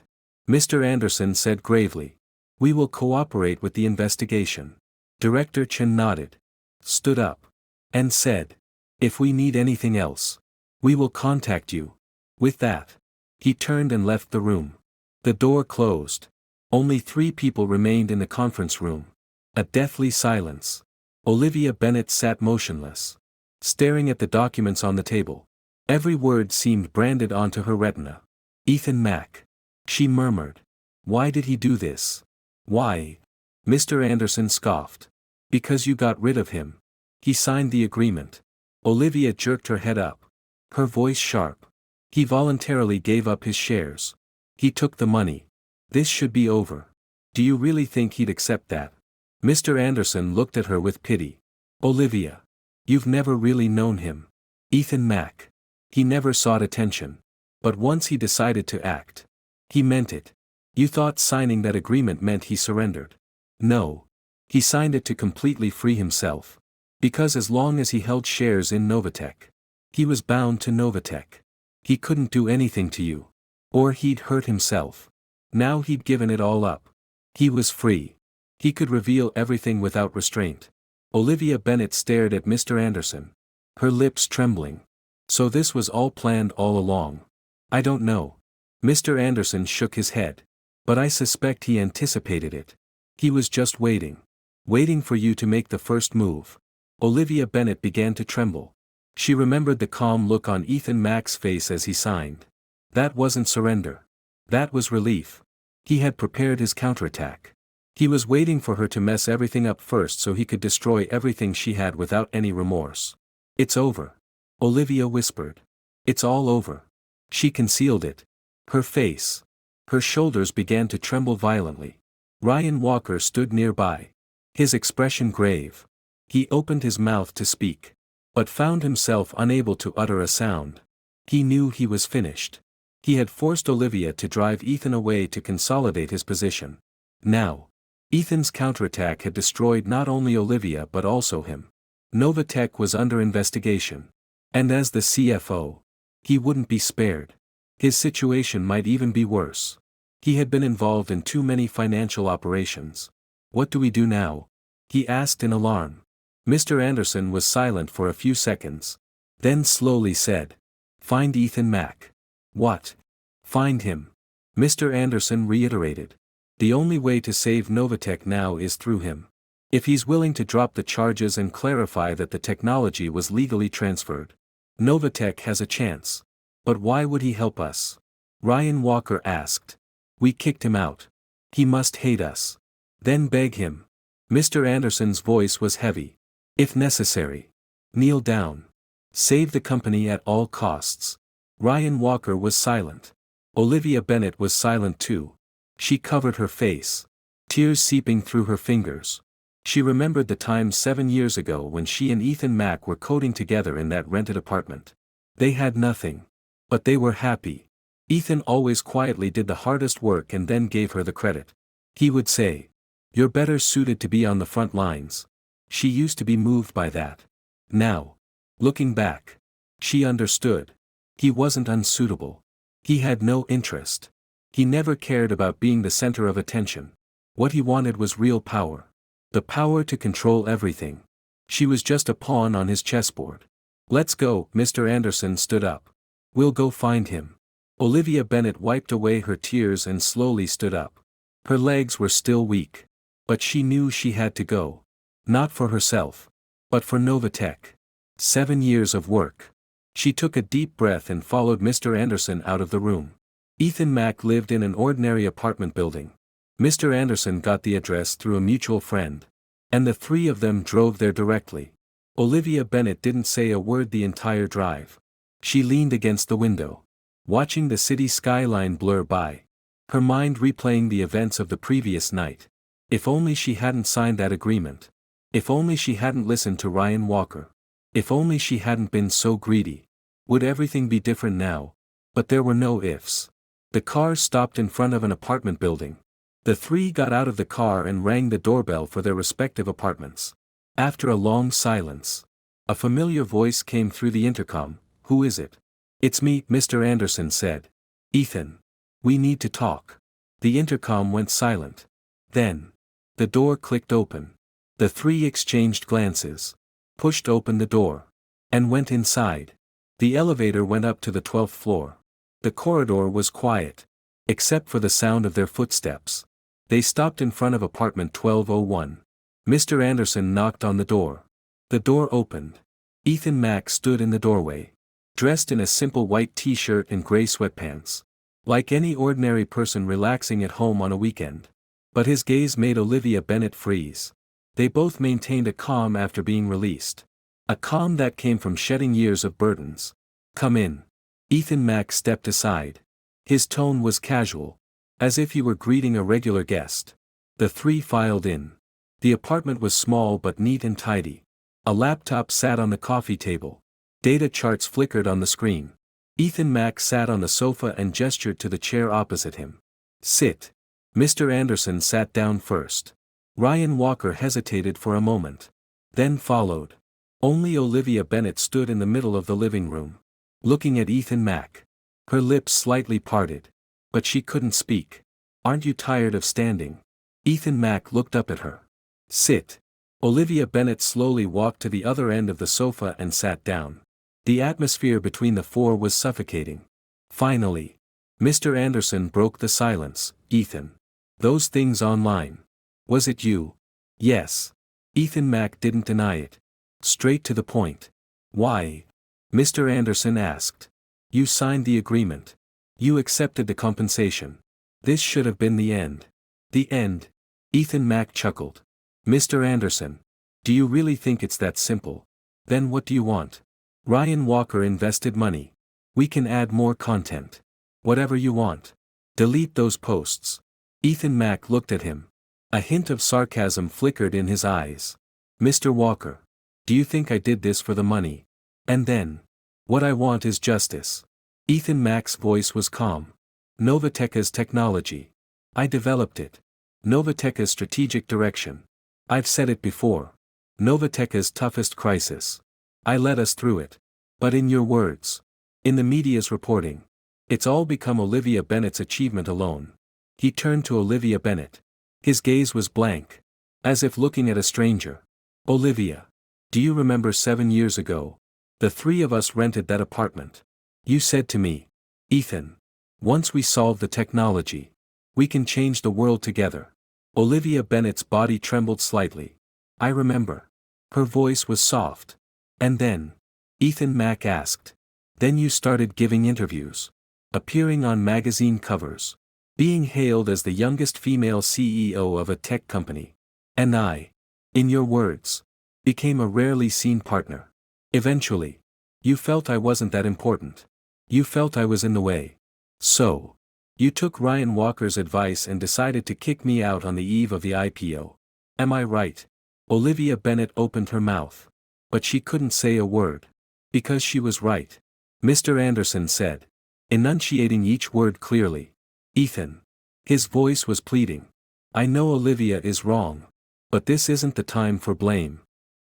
Mr. Anderson said gravely. We will cooperate with the investigation. Director Chen nodded. Stood up. And said. If we need anything else, we will contact you. With that, he turned and left the room. The door closed. Only 3 people remained in the conference room. A deathly silence. Olivia Bennett sat motionless, staring at the documents on the table. Every word seemed branded onto her retina. Ethan Mack. She murmured. Why did he do this? Why? Mr. Anderson scoffed. Because you got rid of him. He signed the agreement. Olivia jerked her head up. Her voice sharp. He voluntarily gave up his shares. He took the money. This should be over. Do you really think he'd accept that? Mr. Anderson looked at her with pity. Olivia. You've never really known him. Ethan Mack. He never sought attention. But once he decided to act, he meant it. You thought signing that agreement meant he surrendered. No. He signed it to completely free himself. Because as long as he held shares in Novatech, he was bound to Novatech. He couldn't do anything to you. Or he'd hurt himself. Now he'd given it all up. He was free. He could reveal everything without restraint. Olivia Bennett stared at Mr. Anderson. Her lips trembling. So this was all planned all along. I don't know. Mr. Anderson shook his head. But I suspect he anticipated it. He was just waiting. Waiting for you to make the first move. Olivia Bennett began to tremble. She remembered the calm look on Ethan Mack's face as he signed. That wasn't surrender. That was relief. He had prepared his counterattack. He was waiting for her to mess everything up first so he could destroy everything she had without any remorse. It's over. Olivia whispered. It's all over. She concealed it. Her face. Her shoulders began to tremble violently. Ryan Walker stood nearby. His expression grave. He opened his mouth to speak, but found himself unable to utter a sound. He knew he was finished. He had forced Olivia to drive Ethan away to consolidate his position. Now, Ethan's counterattack had destroyed not only Olivia but also him. Novatech was under investigation. And as the CFO, he wouldn't be spared. His situation might even be worse. He had been involved in too many financial operations. What do we do now? He asked in alarm. Mr. Anderson was silent for a few seconds. Then slowly said. Find Ethan Mack. What? Find him. Mr. Anderson reiterated. The only way to save Novatech now is through him. If he's willing to drop the charges and clarify that the technology was legally transferred, Novatech has a chance. But why would he help us? Ryan Walker asked. We kicked him out. He must hate us. Then beg him. Mr. Anderson's voice was heavy. If necessary. Kneel down. Save the company at all costs. Ryan Walker was silent. Olivia Bennet was silent too. She covered her face. Tears seeping through her fingers. She remembered the time 7 years ago when she and Ethan Mack were coding together in that rented apartment. They had nothing. But they were happy. Ethan always quietly did the hardest work and then gave her the credit. He would say, "You're better suited to be on the front lines." She used to be moved by that. Now, looking back, she understood. He wasn't unsuitable. He had no interest. He never cared about being the center of attention. What he wanted was real power. The power to control everything. She was just a pawn on his chessboard. "Let's go." Mr. Anderson stood up. "We'll go find him." Olivia Bennet wiped away her tears and slowly stood up. Her legs were still weak. But she knew she had to go. Not for herself. But for Novatech. 7 years of work. She took a deep breath and followed Mr. Anderson out of the room. Ethan Mack lived in an ordinary apartment building. Mr. Anderson got the address through a mutual friend. And the three of them drove there directly. Olivia Bennet didn't say a word the entire drive. She leaned against the window, watching the city skyline blur by. Her mind replaying the events of the previous night. If only she hadn't signed that agreement. If only she hadn't listened to Ryan Walker. If only she hadn't been so greedy. Would everything be different now? But there were no ifs. The car stopped in front of an apartment building. The three got out of the car and rang the doorbell for their respective apartments. After a long silence, a familiar voice came through the intercom. "Who is it?" "It's me," Mr. Anderson said. "Ethan. We need to talk." The intercom went silent. Then, the door clicked open. The three exchanged glances, pushed open the door, and went inside. The elevator went up to the 12th floor. The corridor was quiet, except for the sound of their footsteps. They stopped in front of apartment 1201. Mr. Anderson knocked on the door. The door opened. Ethan Mack stood in the doorway, dressed in a simple white t-shirt and gray sweatpants. Like any ordinary person relaxing at home on a weekend. But his gaze made Olivia Bennet freeze. They both maintained a calm after being released. A calm that came from shedding years of burdens. "Come in." Ethan Mack stepped aside. His tone was casual, as if he were greeting a regular guest. The three filed in. The apartment was small but neat and tidy. A laptop sat on the coffee table. Data charts flickered on the screen. Ethan Mack sat on the sofa and gestured to the chair opposite him. "Sit." Mr. Anderson sat down first. Ryan Walker hesitated for a moment. Then followed. Only Olivia Bennet stood in the middle of the living room, looking at Ethan Mack. Her lips slightly parted. But she couldn't speak. "Aren't you tired of standing?" Ethan Mack looked up at her. "Sit." Olivia Bennet slowly walked to the other end of the sofa and sat down. The atmosphere between the four was suffocating. Finally, Mr. Anderson broke the silence. "Ethan. Those things online. Was it you?" "Yes." Ethan Mack didn't deny it. Straight to the point. "Why?" Mr. Anderson asked. "You signed the agreement. You accepted the compensation. This should have been the end." "The end?" Ethan Mack chuckled. "Mr. Anderson. Do you really think it's that simple? Then what do you want?" Ryan Walker invested money. "We can add more content. Whatever you want. Delete those posts." Ethan Mack looked at him. A hint of sarcasm flickered in his eyes. "Mr. Walker. Do you think I did this for the money? And then? What I want is justice." Ethan Mack's voice was calm. "Novatech's technology. I developed it. Novatech's strategic direction. I've said it before. Novatech's toughest crisis. I led us through it. But in your words, in the media's reporting, it's all become Olivia Bennet's achievement alone." He turned to Olivia Bennet. His gaze was blank, as if looking at a stranger. "Olivia. Do you remember 7 years ago? The three of us rented that apartment. You said to me, 'Ethan, once we solve the technology, we can change the world together.'" Olivia Bennet's body trembled slightly. "I remember." Her voice was soft. "And then?" Ethan Mack asked. "Then you started giving interviews. Appearing on magazine covers. Being hailed as the youngest female CEO of a tech company. And I In your words, became a rarely seen partner. Eventually, you felt I wasn't that important. You felt I was in the way. So, you took Ryan Walker's advice and decided to kick me out on the eve of the IPO. Am I right? Olivia Bennet opened her mouth. But she couldn't say a word. Because she was right. Mr. Anderson said, enunciating each word clearly. Ethan. His voice was pleading. I know Olivia is wrong. But this isn't the time for blame.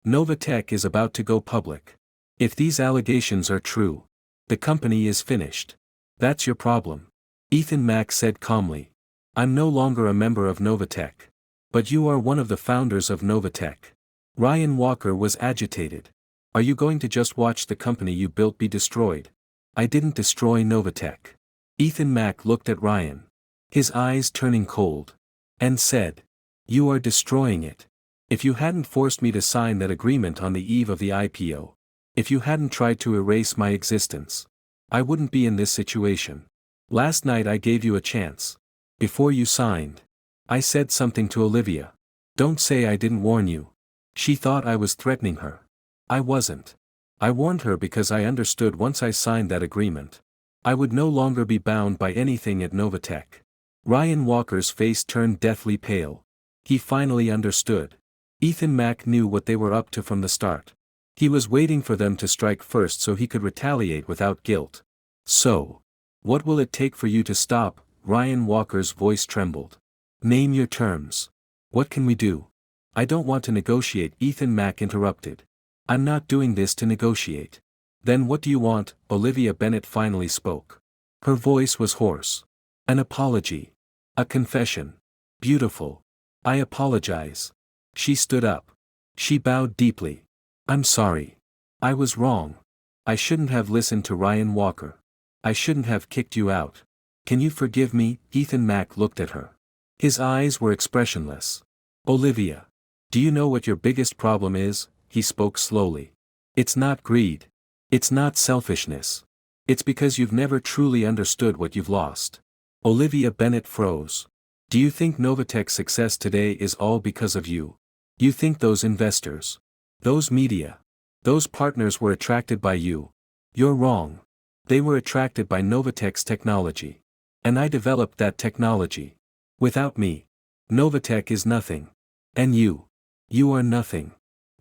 Novatech is about to go public. If these allegations are true, the company is finished. That's your problem. Ethan Mack said calmly. I'm no longer a member of Novatech. But you are one of the founders of Novatech. Ryan Walker was agitated. Are you going to just watch the company you built be destroyed? I didn't destroy Novatech. Ethan Mack looked at Ryan. His eyes turning cold. And said. You are destroying it. If you hadn't forced me to sign that agreement on the eve of the IPO. If you hadn't tried to erase my existence. I wouldn't be in this situation. Last night I gave you a chance. Before you signed. I said something to Olivia. Don't say I didn't warn you. She thought I was threatening her. I wasn't. I warned her because I understood once I signed that agreement. I would no longer be bound by anything at Novatech. Ryan Walker's face turned deathly pale. He finally understood. Ethan Mack knew what they were up to from the start. He was waiting for them to strike first so he could retaliate without guilt. So, what will it take for you to stop? Ryan Walker's voice trembled. Name your terms. What can we do? I don't want to negotiate, Ethan Mack interrupted. I'm not doing this to negotiate. Then what do you want? Olivia Bennet finally spoke. Her voice was hoarse. An apology. A confession. Beautiful. I apologize. She stood up. She bowed deeply. I'm sorry. I was wrong. I shouldn't have listened to Ryan Walker. I shouldn't have kicked you out. Can you forgive me? Ethan Mack looked at her. His eyes were expressionless. Olivia. Do you know what your biggest problem is? He spoke slowly. It's not greed. It's not selfishness. It's because you've never truly understood what you've lost. Olivia Bennet froze. Do you think Novatech's success today is all because of you? You think those investors, those media, those partners were attracted by you? You're wrong. They were attracted by Novatech's technology. And I developed that technology. Without me, Novatech is nothing. And you are nothing.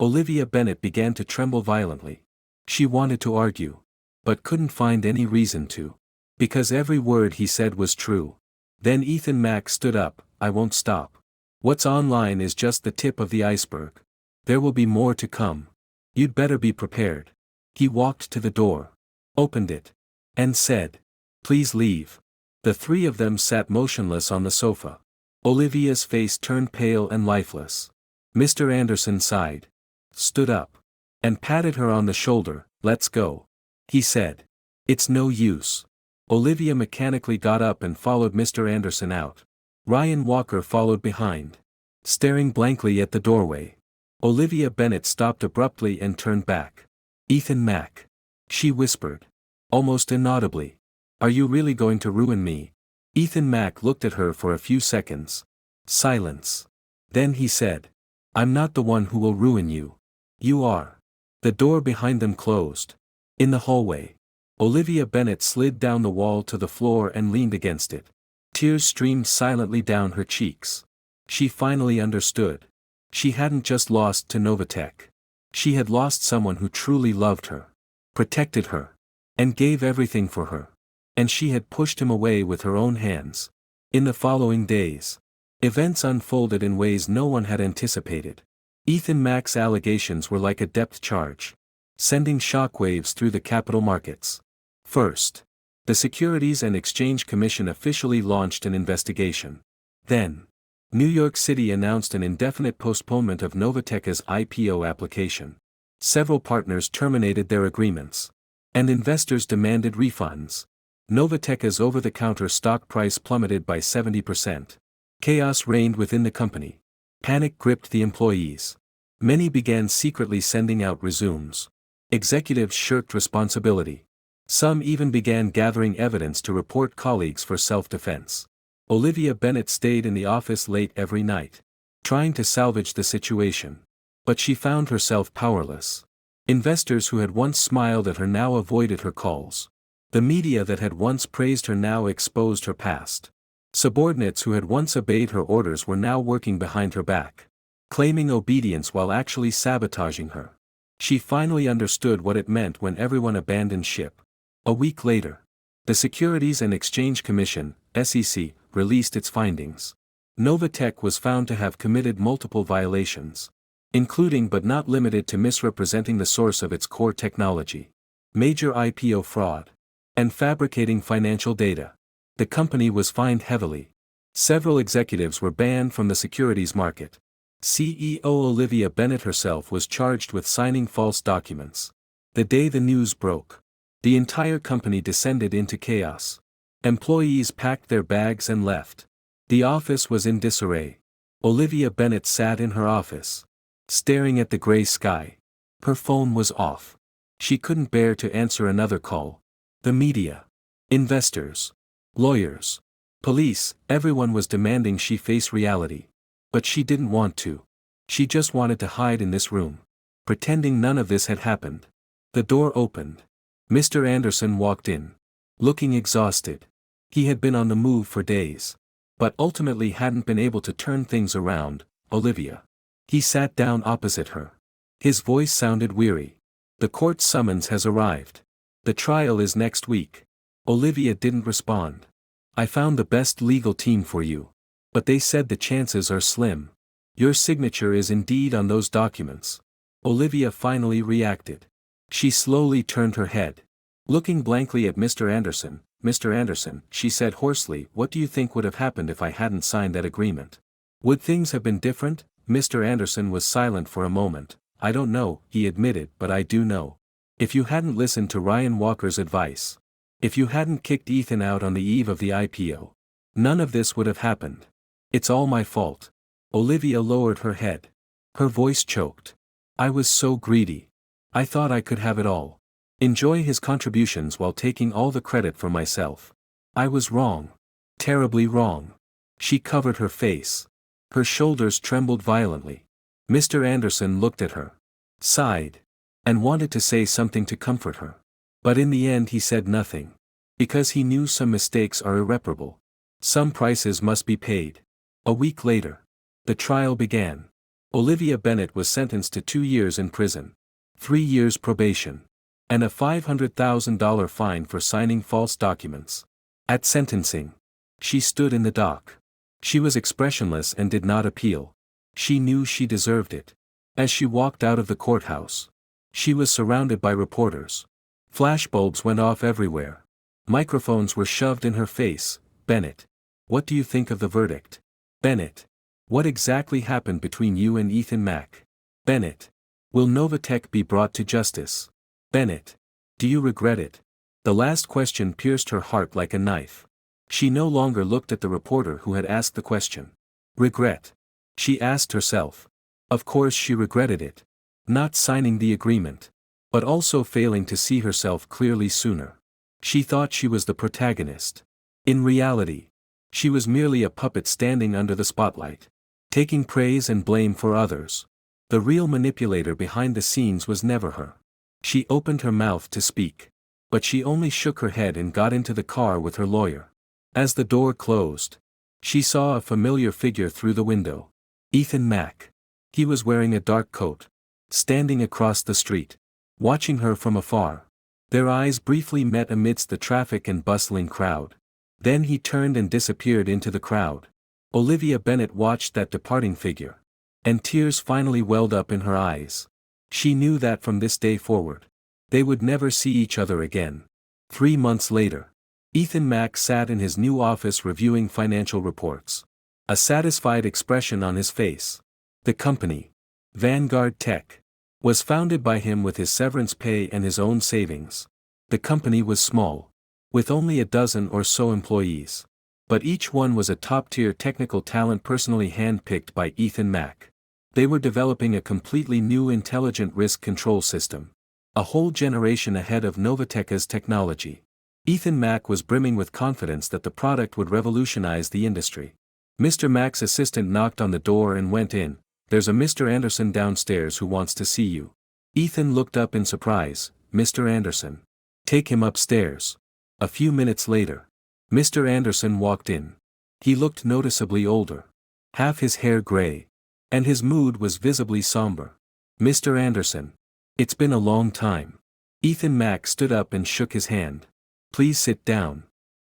Olivia Bennet began to tremble violently. She wanted to argue, but couldn't find any reason to. Because every word he said was true. Then Ethan Mack stood up. I won't stop. What's online is just the tip of the iceberg. There will be more to come. You'd better be prepared. He walked to the door, opened it, and said, please leave. The three of them sat motionless on the sofa. Olivia's face turned pale and lifeless. Mr. Anderson sighed, stood up, and patted her on the shoulder. Let's go. He said. It's no use. Olivia mechanically got up and followed Mr. Anderson out. Ryan Walker followed behind, staring blankly at the doorway. Olivia Bennet stopped abruptly and turned back. Ethan Mack. She whispered. Almost inaudibly. Are you really going to ruin me? Ethan Mack looked at her for a few seconds. Silence. Then he said. I'm not the one who will ruin you. You are. The door behind them closed. In the hallway. Olivia Bennet slid down the wall to the floor and leaned against it. Tears streamed silently down her cheeks. She finally understood. She hadn't just lost to Novatech. She had lost someone who truly loved her, protected her, and gave everything for her. And she had pushed him away with her own hands. In the following days, events unfolded in ways no one had anticipated. Ethan Mack's allegations were like a depth charge, sending shockwaves through the capital markets. First, the Securities and Exchange Commission officially launched an investigation. Then, New York City announced an indefinite postponement of Novatech's IPO application. Several partners terminated their agreements. And investors demanded refunds. Novatech's over-the-counter stock price plummeted by 70%. Chaos reigned within the company. Panic gripped the employees. Many began secretly sending out resumes. Executives shirked responsibility. Some even began gathering evidence to report colleagues for self-defense. Olivia Bennet stayed in the office late every night, trying to salvage the situation. But she found herself powerless. Investors who had once smiled at her now avoided her calls. The media that had once praised her now exposed her past. Subordinates who had once obeyed her orders were now working behind her back, claiming obedience while actually sabotaging her. She finally understood what it meant when everyone abandoned ship. A week later, the Securities and Exchange Commission, SEC, released its findings. Novatech was found to have committed multiple violations, including but not limited to misrepresenting the source of its core technology, major IPO fraud, and fabricating financial data. The company was fined heavily. Several executives were banned from the securities market. CEO Olivia Bennett herself was charged with signing false documents. The day the news broke, the entire company descended into chaos. Employees packed their bags and left. The office was in disarray. Olivia Bennett sat in her office, staring at the gray sky. Her phone was off. She couldn't bear to answer another call. The media, investors, lawyers, police, everyone was demanding she face reality. But she didn't want to. She just wanted to hide in this room, pretending none of this had happened. The door opened. Mr. Anderson walked in, looking exhausted. He had been on the move for days, but ultimately hadn't been able to turn things around. Olivia. He sat down opposite her. His voice sounded weary. The court summons has arrived. The trial is next week. Olivia didn't respond. I found the best legal team for you. But they said the chances are slim. Your signature is indeed on those documents. Olivia finally reacted. She slowly turned her head, looking blankly at Mr. Anderson. Mr. Anderson, she said hoarsely, what do you think would have happened if I hadn't signed that agreement? Would things have been different? Mr. Anderson was silent for a moment. I don't know, he admitted, but I do know. If you hadn't listened to Ryan Walker's advice, if you hadn't kicked Ethan out on the eve of the IPO, none of this would have happened. It's all my fault. Olivia lowered her head. Her voice choked. I was so greedy. I thought I could have it all. Enjoy his contributions while taking all the credit for myself. I was wrong. Terribly wrong. She covered her face. Her shoulders trembled violently. Mr. Anderson looked at her, sighed, and wanted to say something to comfort her. But in the end he said nothing. Because he knew some mistakes are irreparable. Some prices must be paid. A week later, the trial began. Olivia Bennett was sentenced to 2 years in prison, 3 years probation, and a $500,000 fine for signing false documents. At sentencing, she stood in the dock. She was expressionless and did not appeal. She knew she deserved it. As she walked out of the courthouse, she was surrounded by reporters. Flashbulbs went off everywhere. Microphones were shoved in her face. Bennett, what do you think of the verdict? Bennett, what exactly happened between you and Ethan Mack? Bennett, will Novatech be brought to justice? Bennett, do you regret it? The last question pierced her heart like a knife. She no longer looked at the reporter who had asked the question. Regret? She asked herself. Of course she regretted it. Not signing the agreement, but also failing to see herself clearly sooner. She thought she was the protagonist. In reality, she was merely a puppet standing under the spotlight, taking praise and blame for others. The real manipulator behind the scenes was never her. She opened her mouth to speak, but she only shook her head and got into the car with her lawyer. As the door closed, she saw a familiar figure through the window. Ethan Mack. He was wearing a dark coat, standing across the street, watching her from afar. Their eyes briefly met amidst the traffic and bustling crowd. Then he turned and disappeared into the crowd. Olivia Bennett watched that departing figure, and tears finally welled up in her eyes. She knew that from this day forward, they would never see each other again. 3 months later, Ethan Mack sat in his new office reviewing financial reports, a satisfied expression on his face. The company, Vanguard Tech, was founded by him with his severance pay and his own savings. The company was small, with only a dozen or so employees. But each one was a top-tier technical talent personally hand-picked by Ethan Mack. They were developing a completely new intelligent risk control system, a whole generation ahead of Novatech's technology. Ethan Mack was brimming with confidence that the product would revolutionize the industry. Mr. Mack's assistant knocked on the door and went in. there's a Mr. Anderson downstairs who wants to see you. Ethan looked up in surprise. Mr. Anderson. Take him upstairs. A few minutes later, Mr. Anderson walked in. He looked noticeably older. Half his hair gray. And his mood was visibly somber. Mr. Anderson. It's been a long time. Ethan Mack stood up and shook his hand. Please sit down.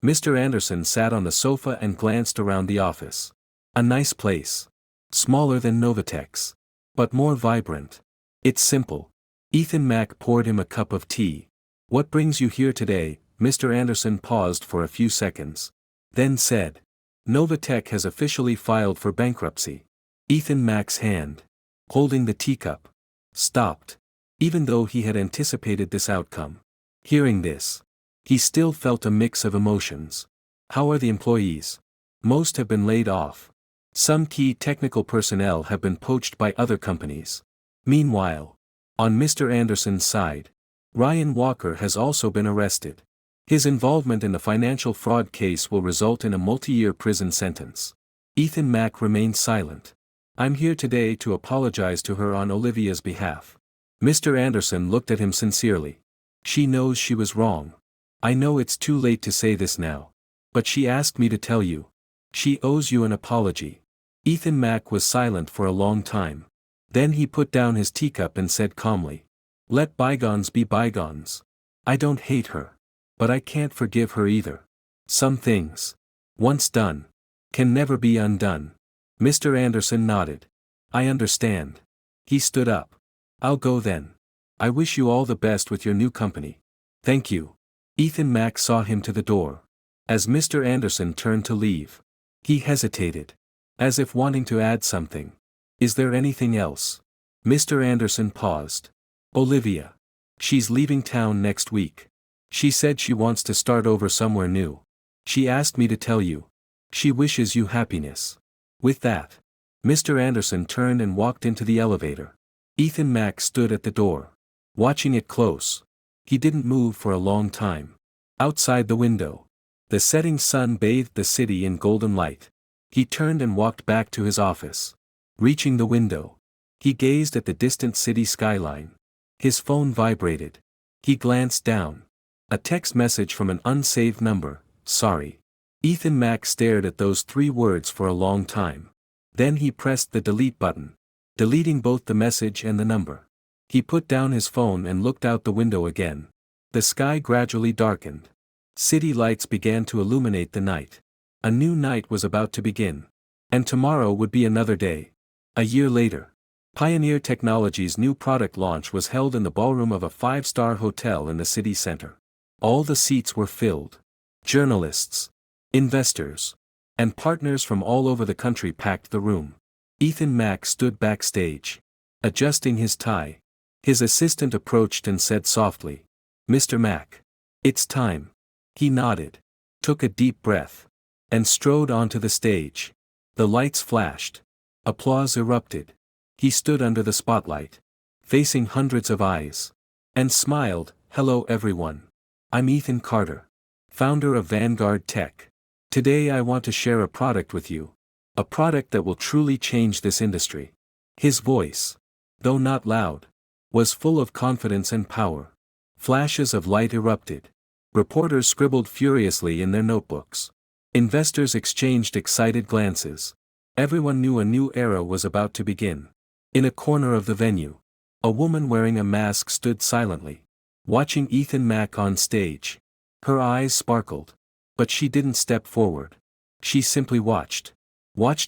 Mr. Anderson sat on the sofa and glanced around the office. A nice place. Smaller than Novatek's. But more vibrant. It's simple. Ethan Mack poured him a cup of tea. What brings you here today? Mr. Anderson paused for a few seconds. Then said. Novatek has officially filed for bankruptcy. Ethan Mack's hand, holding the teacup, stopped, even though he had anticipated this outcome. Hearing this, he still felt a mix of emotions. How are the employees? Most have been laid off. Some key technical personnel have been poached by other companies. Meanwhile, on Mr. Anderson's side, Ryan Walker has also been arrested. His involvement in the financial fraud case will result in a multi-year prison sentence. Ethan Mack remained silent. I'm here today to apologize to her on Olivia's behalf. Mr. Anderson looked at him sincerely. She knows she was wrong. I know it's too late to say this now. But she asked me to tell you. She owes you an apology. Ethan Mack was silent for a long time. Then he put down his teacup and said calmly. Let bygones be bygones. I don't hate her. But I can't forgive her either. Some things, once done, can never be undone. Mr. Anderson nodded. I understand. He stood up. I'll go then. I wish you all the best with your new company. Thank you. Ethan Mack saw him to the door. As Mr. Anderson turned to leave, he hesitated, as if wanting to add something. Is there anything else? Mr. Anderson paused. Olivia. She's leaving town next week. She said she wants to start over somewhere new. She asked me to tell you. She wishes you happiness. With that, Mr. Anderson turned and walked into the elevator. Ethan Mack stood at the door, watching it close. He didn't move for a long time. Outside the window, the setting sun bathed the city in golden light. He turned and walked back to his office. Reaching the window, he gazed at the distant city skyline. His phone vibrated. He glanced down. A text message from an unsaved number. Sorry. Ethan Mack stared at those 3 words for a long time. Then he pressed the delete button, deleting both the message and the number. He put down his phone and looked out the window again. The sky gradually darkened. City lights began to illuminate the night. A new night was about to begin. And tomorrow would be another day. A year later, Pioneer Technology's new product launch was held in the ballroom of a 5-star hotel in the city center. All the seats were filled. Journalists, investors, and partners from all over the country packed the room. Ethan Mack stood backstage, adjusting his tie. His assistant approached and said softly, Mr. Mack. It's time. He nodded, took a deep breath, and strode onto the stage. The lights flashed. Applause erupted. He stood under the spotlight, facing hundreds of eyes, and smiled. Hello everyone. I'm Ethan Carter, founder of Vanguard Tech. Today I want to share a product with you. A product that will truly change this industry. His voice, though not loud, was full of confidence and power. Flashes of light erupted. Reporters scribbled furiously in their notebooks. Investors exchanged excited glances. Everyone knew a new era was about to begin. In a corner of the venue, a woman wearing a mask stood silently, watching Ethan Mack on stage. Her eyes sparkled. But she didn't step forward. She simply watched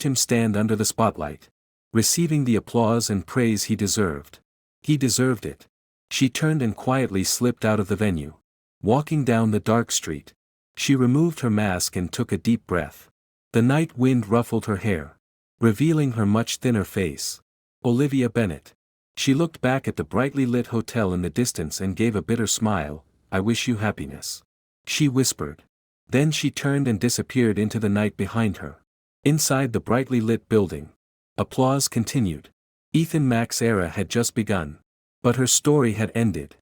him stand under the spotlight, receiving the applause and praise he deserved. He deserved it. She turned and quietly slipped out of the venue. Walking down the dark street, she removed her mask and took a deep breath. The night wind ruffled her hair, revealing her much thinner face. Olivia Bennett. She looked back at the brightly lit hotel in the distance and gave a bitter smile. I wish you happiness. She whispered. Then she turned and disappeared into the night behind her. Inside the brightly lit building, applause continued. Ethan Mack's era had just begun. But her story had ended.